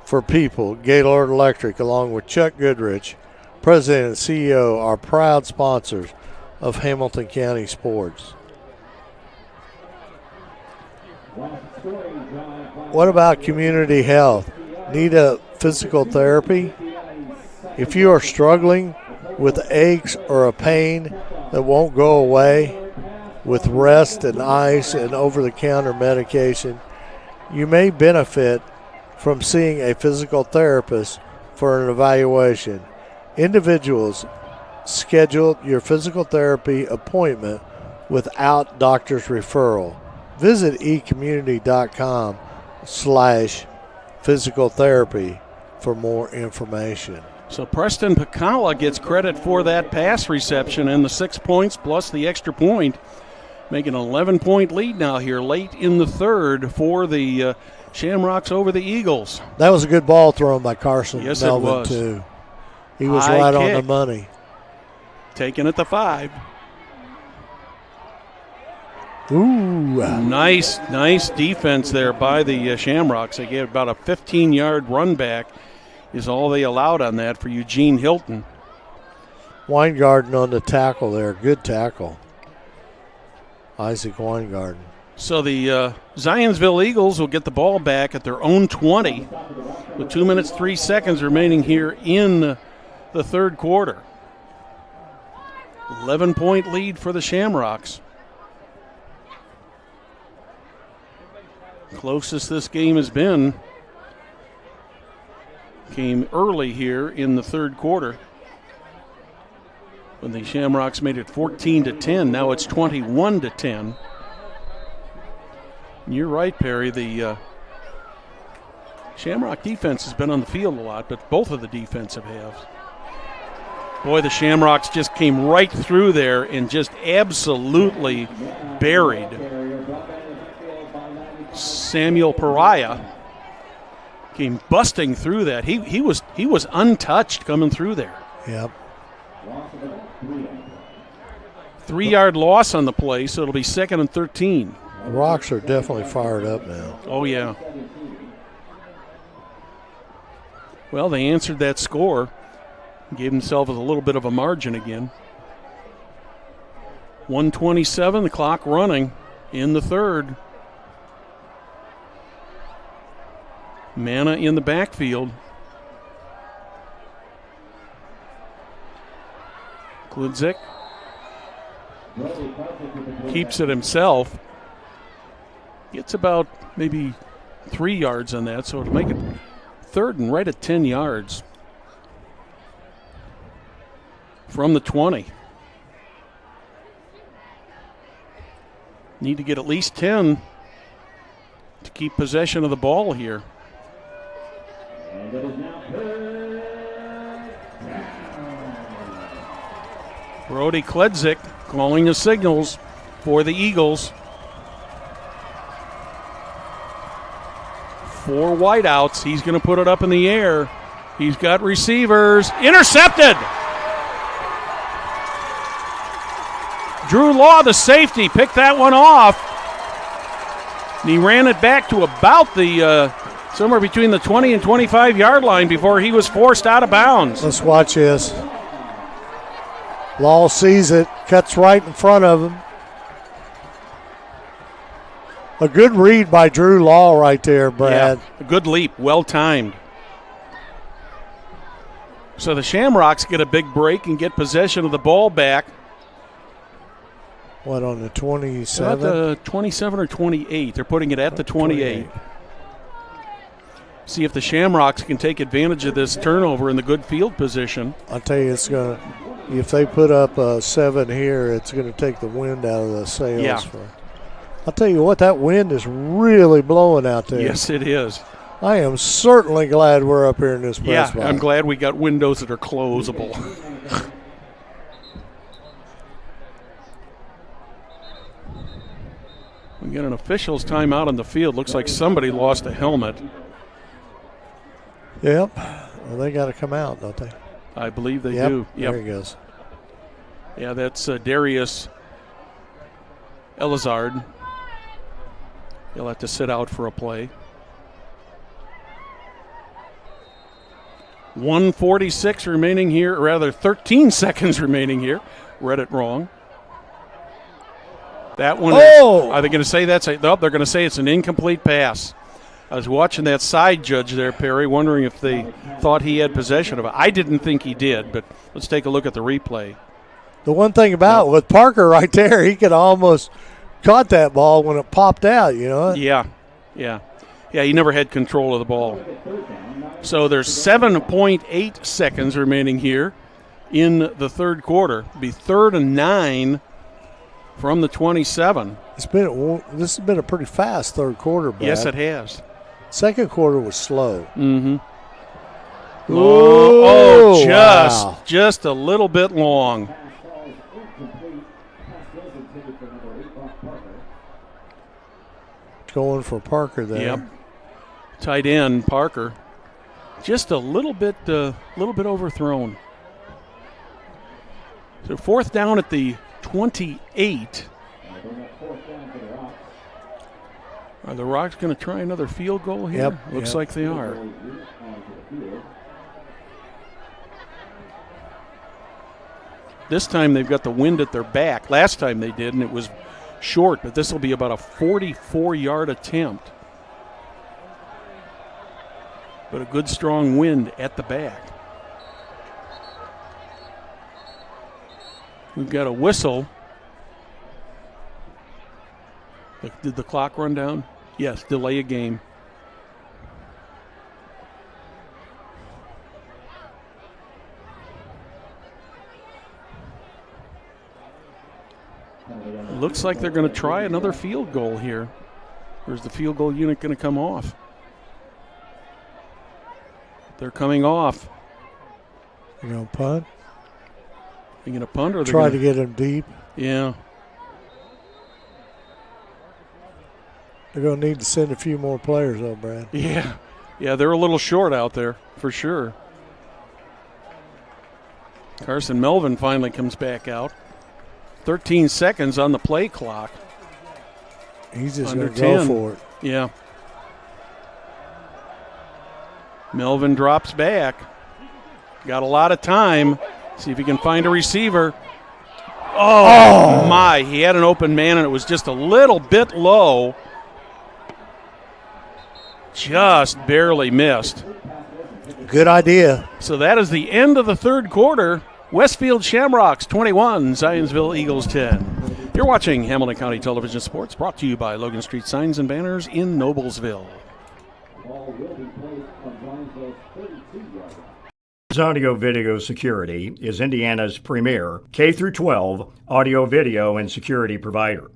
for people. Gaylord Electric, along with Chuck Goodrich, President and CEO, are proud sponsors of Hamilton County sports. What about community health? Need a physical therapy? If you are struggling with aches or a pain that won't go away, with rest and ice and over-the-counter medication, you may benefit from seeing a physical therapist for an evaluation. Individuals schedule your physical therapy appointment without doctor's referral. Visit ecommunity.com/physical therapy for more information. So Preston Pacala gets credit for that pass reception and the 6 points plus the extra point, making an 11-point lead now here late in the third for the Shamrocks over the Eagles. That was a good ball thrown by Carson Yes, Melvin, it was. too. He was High right kick. on the money. Taken at the 5. Ooh. Nice defense there by the Shamrocks. They gave about a 15-yard run back is all they allowed on that for Eugene Hilton. Weingarten on the tackle there. Good tackle. Isaac Weingarten. So the Zionsville Eagles will get the ball back at their own 20 with 2 minutes, 3 seconds remaining here in the third quarter. 11-point lead for the Shamrocks. Closest this game has been came early here in the third quarter when the Shamrocks made it 14-10. Now it's 21-10. You're right, Perry. The Shamrock defense has been on the field a lot, but both of the defensive halves. Boy, the Shamrocks just came right through there and just absolutely buried Samuel Pariah. Came busting through that. He was untouched coming through there. Yep. 3-yard loss on the play, so it'll be 2nd and 13. The Rocks are definitely fired up now. Oh, yeah. Well, they answered that score. Gave themselves a little bit of a margin again. 1:27, the clock running in the third. Mana in the backfield. Kludzik keeps it himself. Gets about maybe 3 yards on that, so it'll make it third and right at 10 yards from the 20. Need to get at least 10 to keep possession of the ball here. Brody Kledzik calling the signals for the Eagles. 4 wideouts. He's going to put it up in the air. He's got receivers. Intercepted! Drew Law, the safety, picked that one off. And he ran it back to about the somewhere between the 20 and 25-yard line before he was forced out of bounds. Let's watch this. Law sees it, cuts right in front of him. A good read by Drew Law right there, Brad. Yeah, a good leap, well timed. So the Shamrocks get a big break and get possession of the ball back. What, on the 27? About the 27 or 28. They're putting it at the 28. See if the Shamrocks can take advantage of this turnover in the good field position. I'll tell you, it's going to, if they put up a 7 here, it's going to take the wind out of the sails. Yeah. I'll tell you what, that wind is really blowing out there. Yes, it is. I am certainly glad we're up here in this press box. I'm glad we got windows that are closable. We got an official's timeout on the field. Looks like somebody lost a helmet. Yep. Well, they got to come out, don't they? I believe they do. Yep. There he goes. Yeah, that's Darius Elizard. He'll have to sit out for a play. 1:46 remaining here, or rather 13 seconds remaining here. Read it wrong. That one, are they going to say that's no, they're going to say it's an incomplete pass. I was watching that side judge there, Perry, wondering if they thought he had possession of it. I didn't think he did, but let's take a look at the replay. The one thing about with Parker right there, he could almost caught that ball when it popped out, you know? Yeah. He never had control of the ball. So there's 7.8 seconds remaining here in the third quarter. It'll be 3rd and 9 from the 27. This has been a pretty fast third quarter, Brad. Yes, it has. Second quarter was slow. Mm-hmm. Oh, wow. just a little bit long. Going for Parker there. Yep. Tight end Parker. Just a little bit overthrown. So 4th down at the 28. Are the Rocks going to try another field goal here? Yep. Looks like they are. This time they've got the wind at their back. Last time they did, and it was short, but this will be about a 44-yard attempt. But a good strong wind at the back. We've got a whistle. Did the clock run down? Yes, delay a game. Looks like they're going to try another field goal here. Or is the field goal unit going to come off? They're coming off. You going to punt? They're going to punt or try to get him deep? Yeah. They're going to need to send a few more players, though, Brad. Yeah. Yeah, they're a little short out there, for sure. Carson Melvin finally comes back out. 13 seconds on the play clock. He's just going to go for it. Yeah. Melvin drops back. Got a lot of time. See if he can find a receiver. Oh, my. He had an open man, and it was just a little bit low. Just barely missed. Good idea. So that is the end of the third quarter. Westfield Shamrocks 21, Zionsville Eagles 10. You're watching Hamilton County Television Sports, brought to you by Logan Street Signs and Banners in Noblesville. Audio Video Security is Indiana's premier K-12 audio, video, and security provider.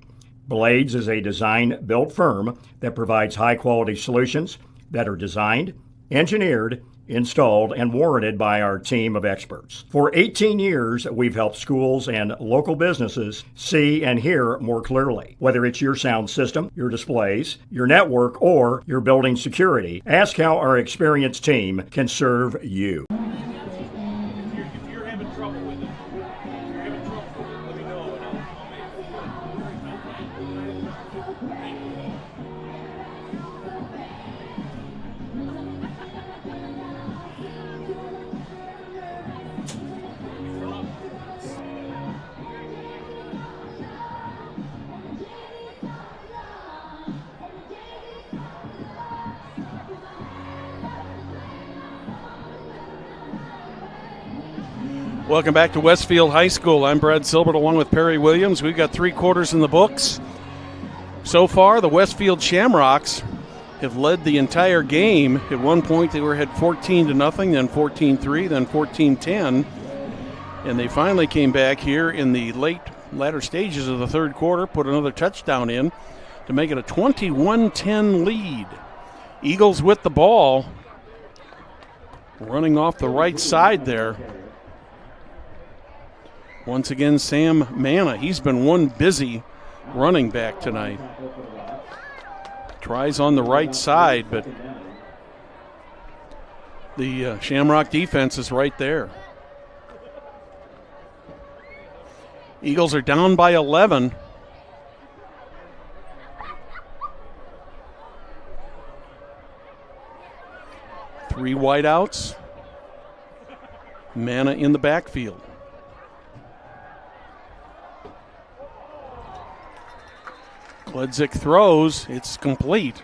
Blades is a design-built firm that provides high-quality solutions that are designed, engineered, installed, and warranted by our team of experts. For 18 years, we've helped schools and local businesses see and hear more clearly. Whether it's your sound system, your displays, your network, or your building security, ask how our experienced team can serve you. Welcome back to Westfield High School. I'm Brad Silbert along with Perry Williams. We've got 3 quarters in the books. So far, the Westfield Shamrocks have led the entire game. At one point, they were ahead 14-0, then 14-3, then 14-10. And they finally came back here in the latter stages of the third quarter, put another touchdown in to make it a 21-10 lead. Eagles with the ball, running off the right side there. Once again, Sam Manna. He's been one busy running back tonight. Tries on the right side, but the Shamrock defense is right there. Eagles are down by 11. Three wideouts. Manna in the backfield. Kledzik throws. It's complete.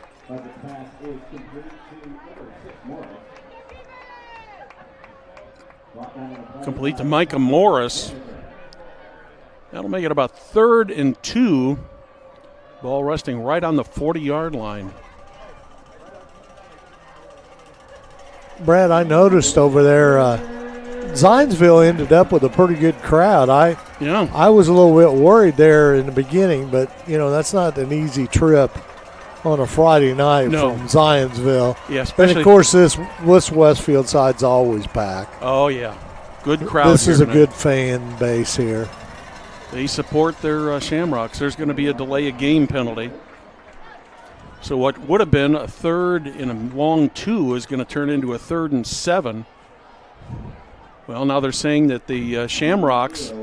Complete to Micah Morris. That'll make it about 3rd and 2. Ball resting right on the 40-yard line. Brad, I noticed over there, Zionsville ended up with a pretty good crowd. I was a little bit worried there in the beginning, but, that's not an easy trip on a Friday night No. from Zionsville. Yeah, And, especially. of course, this Westfield side's always packed. Oh, yeah. Good crowd. This here is a tonight. good fan base here. They support their Shamrocks. There's going to be a delay of game penalty. So what would have been a 3rd and a long 2 is going to turn into a 3rd and 7. Well, now they're saying that the Shamrocks,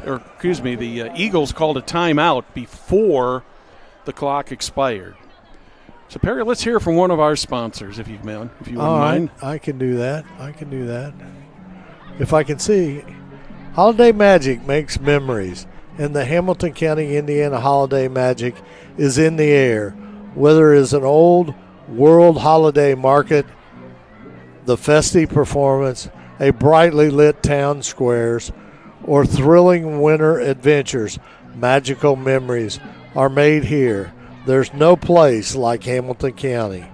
or excuse me, the Eagles called a timeout before the clock expired. So, Perry, let's hear from one of our sponsors, if you wouldn't mind. I can do that. If I can see. Holiday Magic makes memories, and the Hamilton County, Indiana Holiday Magic is in the air. Whether it is an old world holiday market, the festive performance, a brightly lit town squares, or thrilling winter adventures, magical memories are made here. There's no place like Hamilton County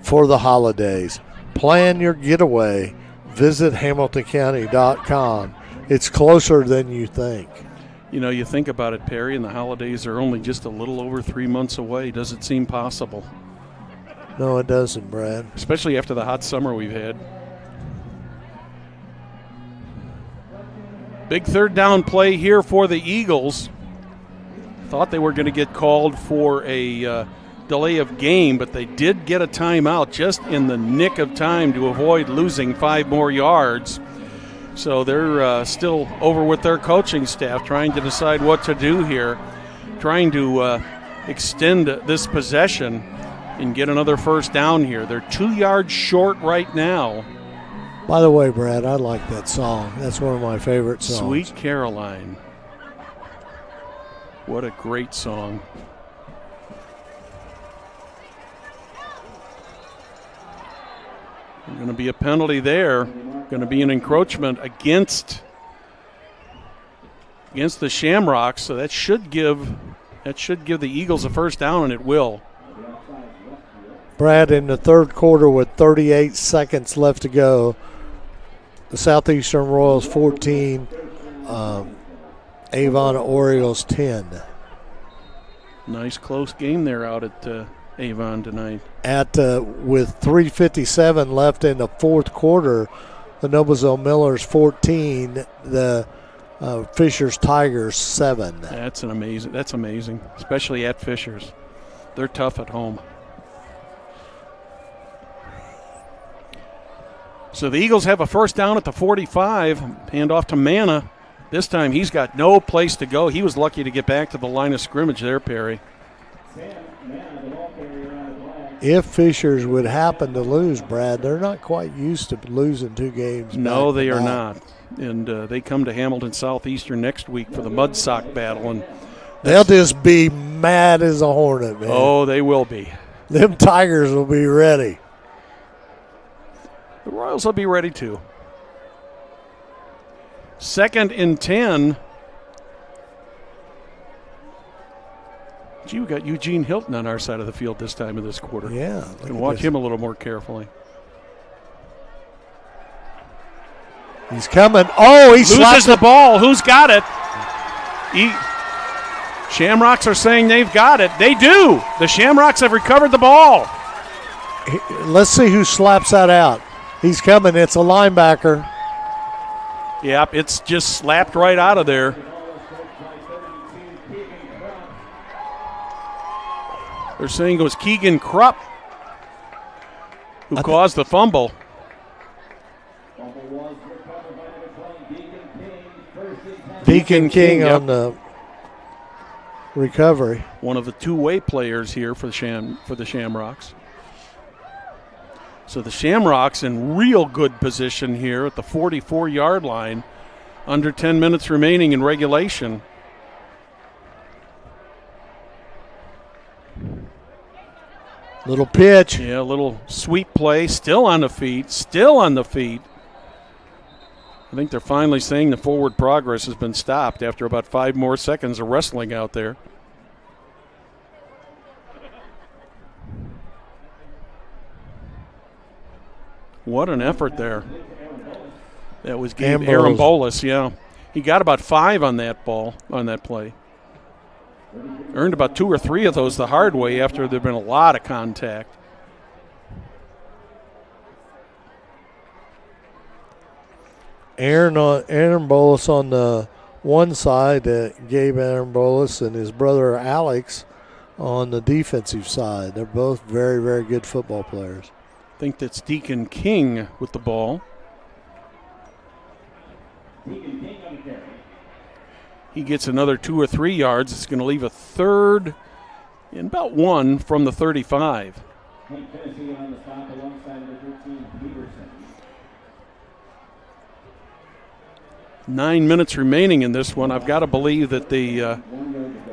for the holidays. Plan your getaway. Visit hamiltoncounty.com. It's closer than you think. You know, you think about it, Perry, and the holidays are only just a little over 3 months away. Does it seem possible? No, it doesn't, Brad. Especially after the hot summer we've had. Big 3rd down play here for the Eagles. Thought they were going to get called for a delay of game, but they did get a timeout just in the nick of time to avoid losing 5 more yards. So they're still over with their coaching staff trying to decide what to do here, trying to extend this possession and get another 1st down here. They're 2 yards short right now. By the way, Brad, I like that song. That's one of my favorite songs. Sweet Caroline. What a great song. There's going to be a penalty there. Going to be an encroachment against the Shamrocks, so that should give the Eagles a 1st down, and it will. Brad, in the 3rd quarter with 38 seconds left to go, the Southeastern Royals 14, Avon Orioles 10. Nice close game there out at Avon tonight. With 3:57 left in the 4th quarter, the Noblesville Millers 14, the Fishers Tigers 7. That's amazing, especially at Fishers. They're tough at home. So the Eagles have a 1st down at the 45. Hand off to Manna. This time he's got no place to go. He was lucky to get back to the line of scrimmage there, Perry. If Fishers would happen to lose, Brad, they're not quite used to losing 2 games. No, they are not. And they come to Hamilton Southeastern next week for the Mud Sock battle. And they'll just be mad as a hornet, man. Oh, they will be. Them Tigers will be ready. The Royals will be ready too. 2nd and 10. Gee, we got Eugene Hilton on our side of the field this time of this quarter. Yeah. Can watch him a little more carefully. He's coming. Oh, he loses the ball. Who's got it? Shamrocks are saying they've got it. They do. The Shamrocks have recovered the ball. Let's see who slaps that out. He's coming. It's a linebacker. Yep, it's just slapped right out of there. They're saying it was Keegan Krupp who caused the fumble. Deacon King on the recovery. One of the two-way players here for the Shamrocks. So the Shamrocks in real good position here at the 44-yard line. Under 10 minutes remaining in regulation. Little pitch. Yeah, a little sweep play. Still on the feet. Still on the feet. I think they're finally saying the forward progress has been stopped after about 5 more seconds of wrestling out there. What an effort there. That was Aaron Bolus, yeah. He got about 5 on that ball, on that play. Earned about 2 or 3 of those the hard way after there'd been a lot of contact. Aaron Bolas on the one side, Gabe Aaron Bolas and his brother Alex on the defensive side. They're both very, very good football players. I think that's Deacon King with the ball. He gets another 2 or 3 yards. It's going to leave a third and about 1 from the 35. 9 minutes remaining in this one. I've got to believe that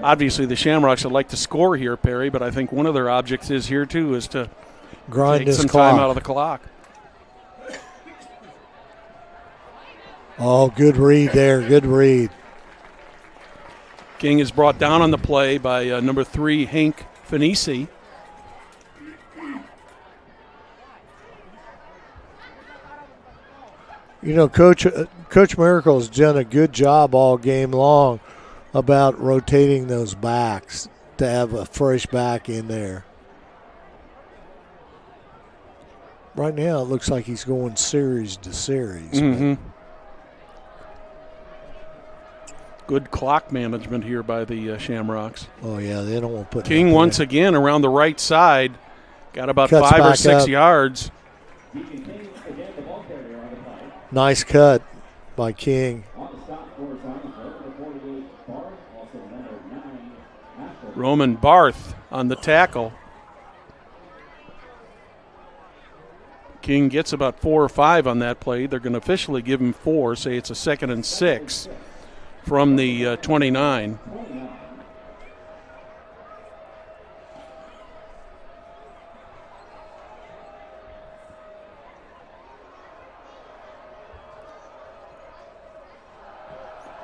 obviously the Shamrocks would like to score here, Perry, but I think one of their objects is here too is to grind take this some clock time out of the clock. Oh, good read there. Good read. King is brought down on the play by number 3, Hank Finisi. You know, Coach Miracle's done a good job all game long about rotating those backs to have a fresh back in there. Right now, it looks like he's going series to series. Mm-hmm. Good clock management here by the Shamrocks. Oh, yeah, they don't want to put King once again around the right side. Got about 5 or 6 yards. Nice cut by King. Roman Barth on the tackle. King gets about 4 or 5 on that play. They're going to officially give him 4, say it's a 2nd and 6 from the 29.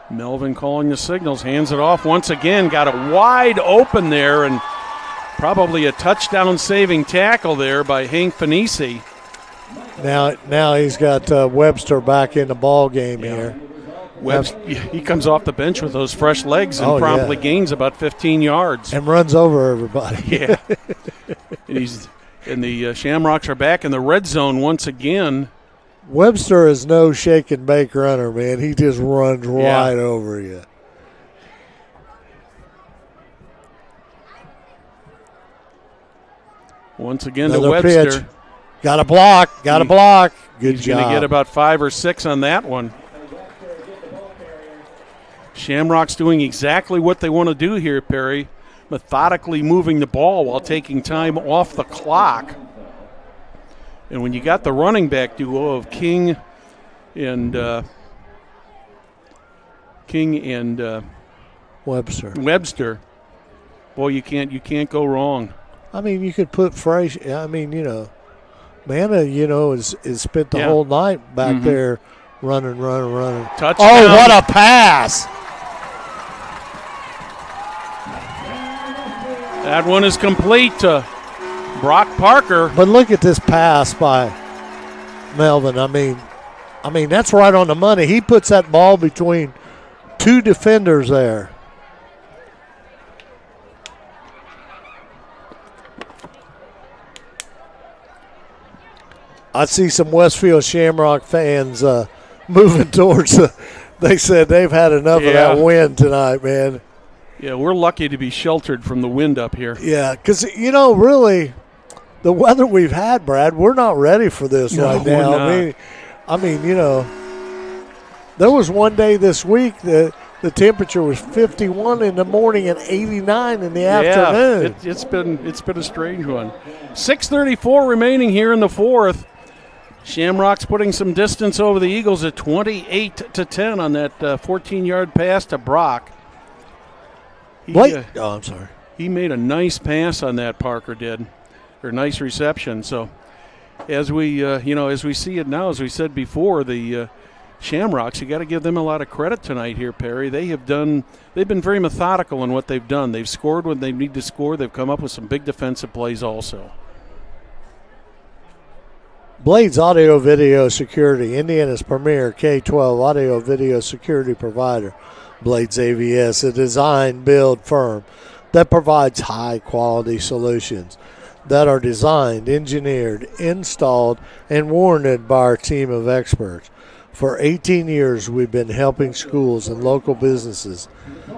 Melvin calling the signals, hands it off once again, got it wide open there, and probably a touchdown saving tackle there by Hank Finisi. Now he's got Webster back in the ball game here. Webster, he comes off the bench with those fresh legs and promptly gains about 15 yards. And runs over everybody. Yeah. And the Shamrocks are back in the red zone once again. Webster is no shake and bake runner, man. He just runs right over you. Once again Another to Webster. Pitch. Got a block. Got a block. Good He's job. He's going to get about 5 or 6 on that one. Shamrocks doing exactly what they want to do here, Perry. Methodically moving the ball while taking time off the clock. And when you got the running back duo of King and Webster, boy, you can't go wrong. I mean, you could put fresh. I mean, Manna, is spent the whole night back there running. Touchdown. Oh, what a pass! That one is complete to Brock Parker. But look at this pass by Melvin. I mean that's right on the money. He puts that ball between 2 defenders there. I see some Westfield Shamrock fans moving towards they said they've had enough of that wind tonight, man. Yeah, we're lucky to be sheltered from the wind up here. Yeah, because, really, the weather we've had, Brad, we're not ready for this right now. I mean, there was one day this week that the temperature was 51 in the morning and 89 in the afternoon. It's been a strange one. 6:34 remaining here in the fourth. Shamrocks putting some distance over the Eagles at 28-10 on that 14-yard pass to Brock. I'm sorry. He made a nice pass on that, Parker did, or nice reception. So, as we see it now, as we said before, the Shamrocks, you got to give them a lot of credit tonight here, Perry. They've been very methodical in what they've done. They've scored when they need to score. They've come up with some big defensive plays also. Blades Audio Video Security, Indiana's premier K-12 audio video security provider. Blades AVS, a design build firm that provides high-quality solutions that are designed, engineered, installed, and warranted by our team of experts. For 18 years, we've been helping schools and local businesses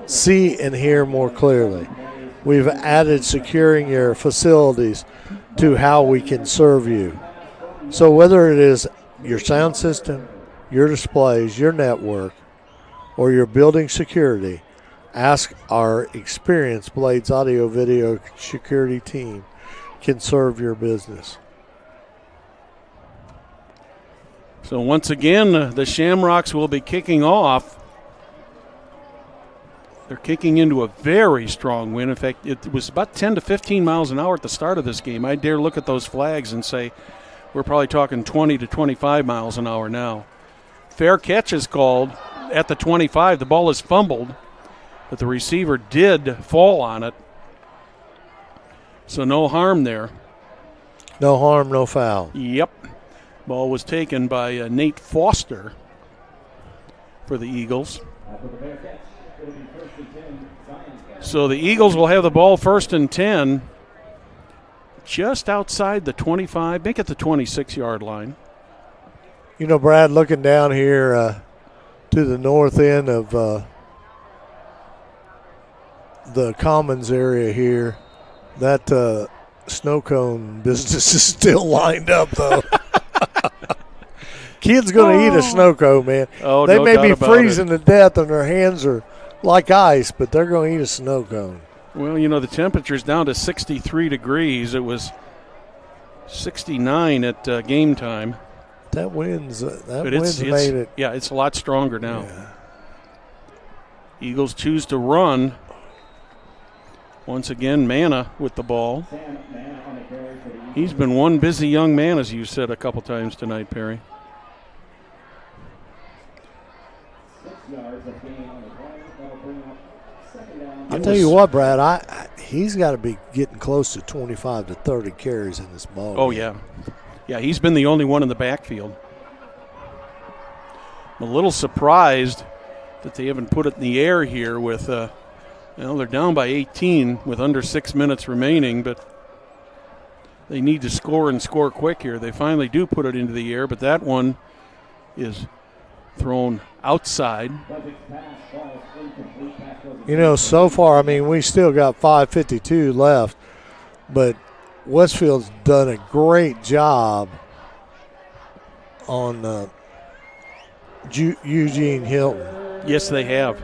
see and hear more clearly. We've added securing your facilities to how we can serve you. So whether it is your sound system, your displays, your network, or your building security, ask our experienced Blades Audio Video Security team can serve your business. So once again, the Shamrocks will be kicking off. They're kicking into a very strong wind. In fact, it was about 10 to 15 miles an hour at the start of this game. I dare look at those flags and say we're probably talking 20 to 25 miles an hour now. Fair catch is called at the 25. The ball is fumbled, but the receiver did fall on it. So no harm there. No harm, no foul. Yep. Ball was taken by Nate Foster for the Eagles. So the Eagles will have the ball 1st and 10 just outside the 25, make it the 26-yard line. You know, Brad, looking down here to the north end of the Commons area here, that snow cone business is still lined up, though. Kids going to eat a snow cone, man. Oh, they no may doubt be about freezing it. to death and their hands are like ice, but they're going to eat a snow cone. Well, you know, the temperature's down to 63 degrees. It was 69 at game time. That wind's it's made it. Yeah, it's a lot stronger now. Yeah. Eagles choose to run. Once again, Manna with the ball. He's been one busy young man, as you said a couple times tonight, Perry. I'll tell you what, Brad, he's got to be getting close to 25 to 30 carries in this ball. Oh, yeah. Yeah, he's been the only one in the backfield. I'm a little surprised that they haven't put it in the air here with, they're down by 18 with under 6 minutes remaining, but they need to score and score quick here. They finally do put it into the air, but that one is thrown outside. You know, so far, I mean, we still got 5:52 left, but Westfield's done a great job on Eugene Hilton. Yes, they have.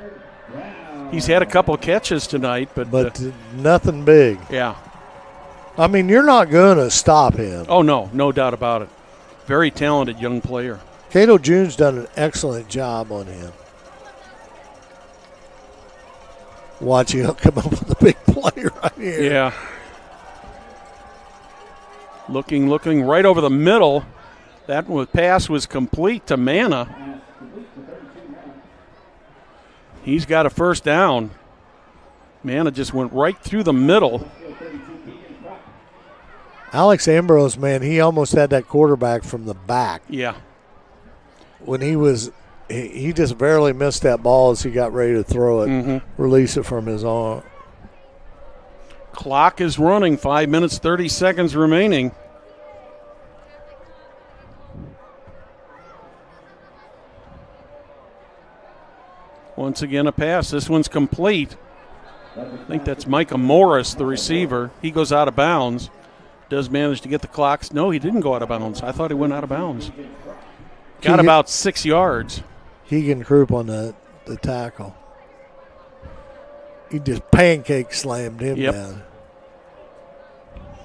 He's had a couple of catches tonight, but nothing big. Yeah. I mean, you're not going to stop him. Oh, no doubt about it. Very talented young player. Cato June's done an excellent job on him. Watching him come up with a big play right here. Yeah. Looking right over the middle. That pass was complete to Manna. He's got a first down. Manna just went right through the middle. Alex Ambrose, man, he almost had that quarterback from the back. Yeah. When he just barely missed that ball as he got ready to throw it, release it from his arm. Clock is running, 5 minutes, 30 seconds remaining. Once again, a pass. This one's complete. I think that's Micah Morris, the receiver. He goes out of bounds. Does manage to get the clocks. No, he didn't go out of bounds. I thought he went out of bounds. Got about 6 yards. Keegan Krupp on the tackle. He just pancake slammed him down.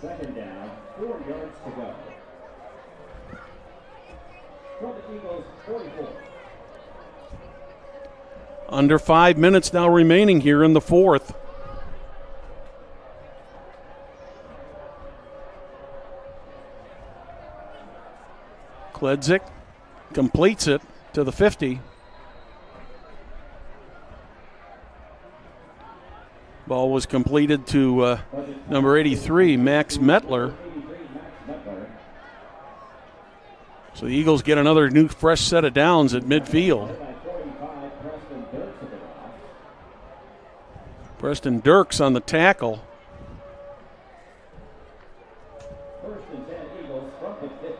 Second down, 4 yards to go. From the Eagles, 44. Under 5 minutes now remaining here in the fourth. Kledzik completes it to the 50. Ball was completed to number 83, Max Metler. So the Eagles get another new fresh set of downs at midfield. Preston Dirks on the tackle. First and 10 Eagles from the 50.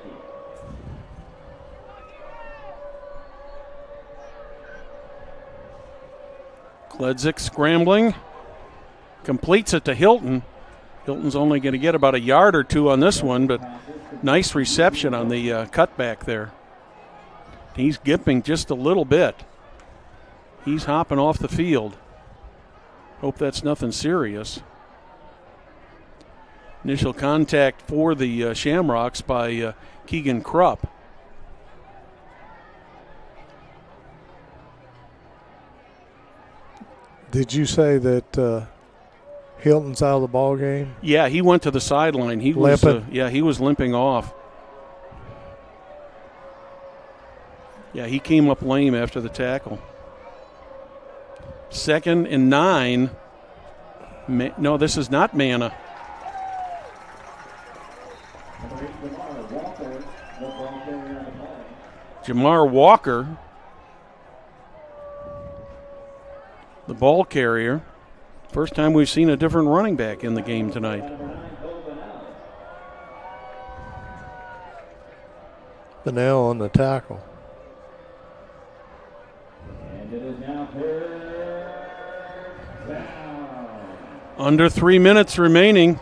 Kledzik scrambling. Completes it to Hilton. Hilton's only going to get about a yard or two on this one, but nice reception on the cutback there. He's gipping just a little bit. He's hopping off the field. Hope that's nothing serious. Initial contact for the Shamrocks by Keegan Krupp. Did you say that Hilton's out of the ball game? Yeah, he went to the sideline. He limping. Was, he was limping off. Yeah, he came up lame after the tackle. 2nd and 9. No, this is not Manna. Jamar Walker, the ball carrier. First time we've seen a different running back in the game tonight. Bunnell on the tackle. And it is now third down. Under 3 minutes remaining.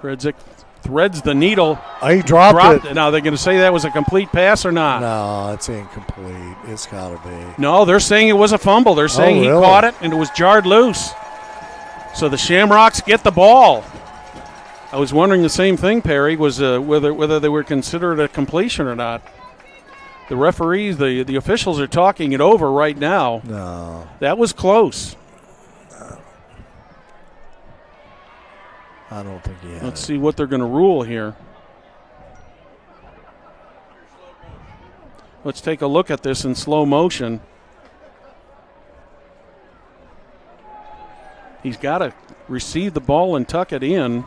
Kredzik threads the needle. He dropped it. Now they're going to say that was a complete pass or not? No, it's incomplete. It's got to be. No, they're saying it was a fumble. They're saying he caught it and it was jarred loose. So the Shamrocks get the ball. I was wondering the same thing, Perry, was whether they were considered a completion or not. The referees, the officials are talking it over right now. No. That was close. I don't think he had Let's see what they're going to rule here. Let's take a look at this in slow motion. He's got to receive the ball and tuck it in.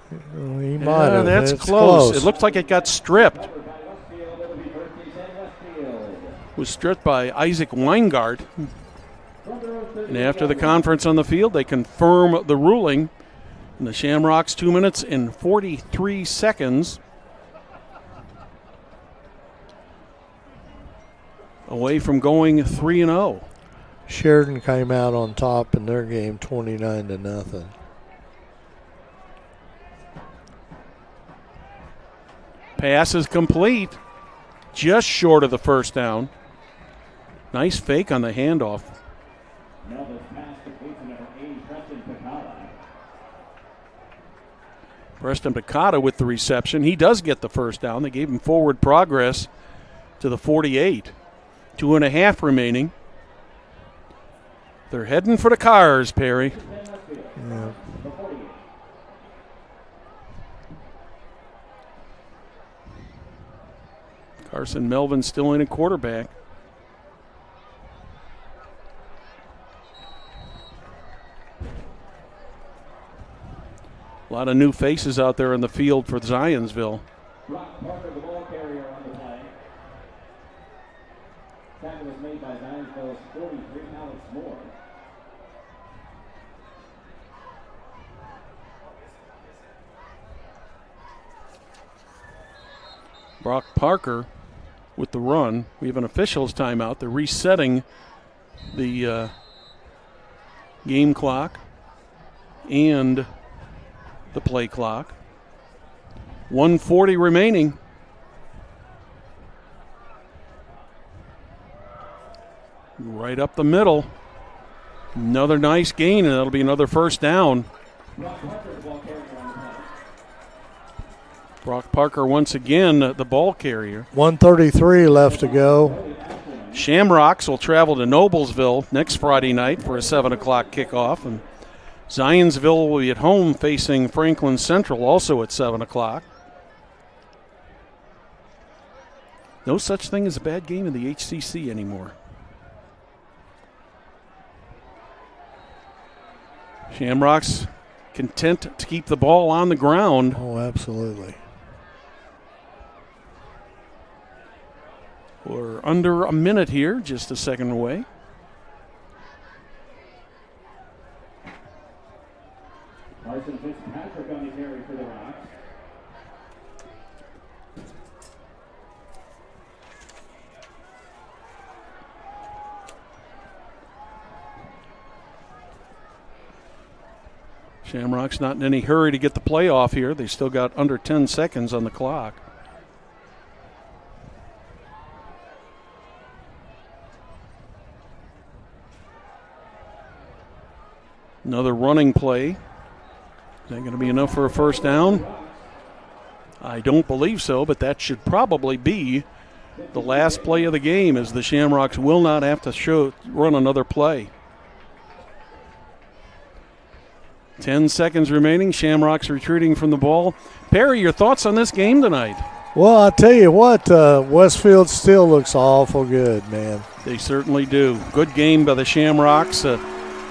He might have. That's it's close. It looked like it got stripped. It was stripped by Isaac Weingart. And after the conference on the field, they confirm the ruling. And the Shamrocks 2 minutes and 43 seconds away from going 3-0. Sheridan came out on top in their game 29-0. Pass is complete, just short of the first down. Nice fake on the handoff. Preston Picata with the reception. He does get the first down. They gave him forward progress to the 48. 2.5 remaining. They're heading for the cars, Perry. Yeah. Carson Melvin still in at quarterback. A lot of new faces out there in the field for Zionsville. Brock Parker, the ball carrier on the play. Tackle was made by Zionsville's 43, Alex Moore. Brock Parker with the run. We have an officials timeout. They're resetting the game clock and the play clock. 1:40 remaining. Right up the middle. Another nice gain, and that'll be another first down. Brock Parker once again the ball carrier. 1:33 left to go. Shamrocks will travel to Noblesville next Friday night for a 7 o'clock kickoff. And Zionsville will be at home facing Franklin Central also at 7 o'clock. No such thing as a bad game in the HCC anymore. Shamrocks content to keep the ball on the ground. Oh, absolutely. We're under a minute here, just a second away. Carson Fitzpatrick on the carry for the Rocks. Shamrocks not in any hurry to get the play off here. They still got under 10 seconds on the clock. Another running play. Is that going to be enough for a first down? I don't believe so, but that should probably be the last play of the game, as the Shamrocks will not have to run another play. 10 seconds remaining. Shamrocks retreating from the ball. Perry, your thoughts on this game tonight? Well, I tell you what, Westfield still looks awful good, man. They certainly do. Good game by the Shamrocks.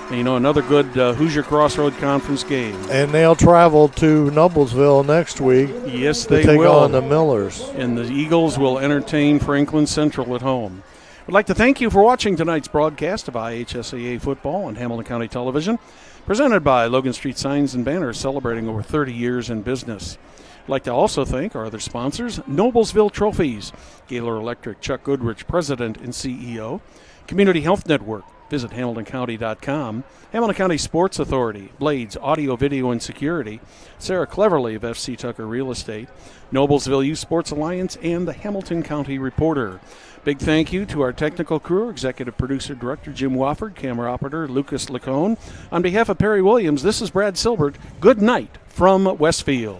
Another good Hoosier Crossroad Conference game. And they'll travel to Noblesville next week. Yes, they to take will. on the Millers. And the Eagles will entertain Franklin Central at home. I'd like to thank you for watching tonight's broadcast of IHSAA football on Hamilton County Television, presented by Logan Street Signs and Banners, celebrating over 30 years in business. I'd like to also thank our other sponsors: Noblesville Trophies, Gaylor Electric, Chuck Goodrich, President and CEO, Community Health Network, visit HamiltonCounty.com, Hamilton County Sports Authority, Blades Audio, Video, and Security, Sarah Cleverly of FC Tucker Real Estate, Noblesville Youth Sports Alliance, and the Hamilton County Reporter. Big thank you to our technical crew, executive producer, director Jim Wofford, camera operator Lucas Lacone. On behalf of Perry Williams, this is Brad Silbert. Good night from Westfield.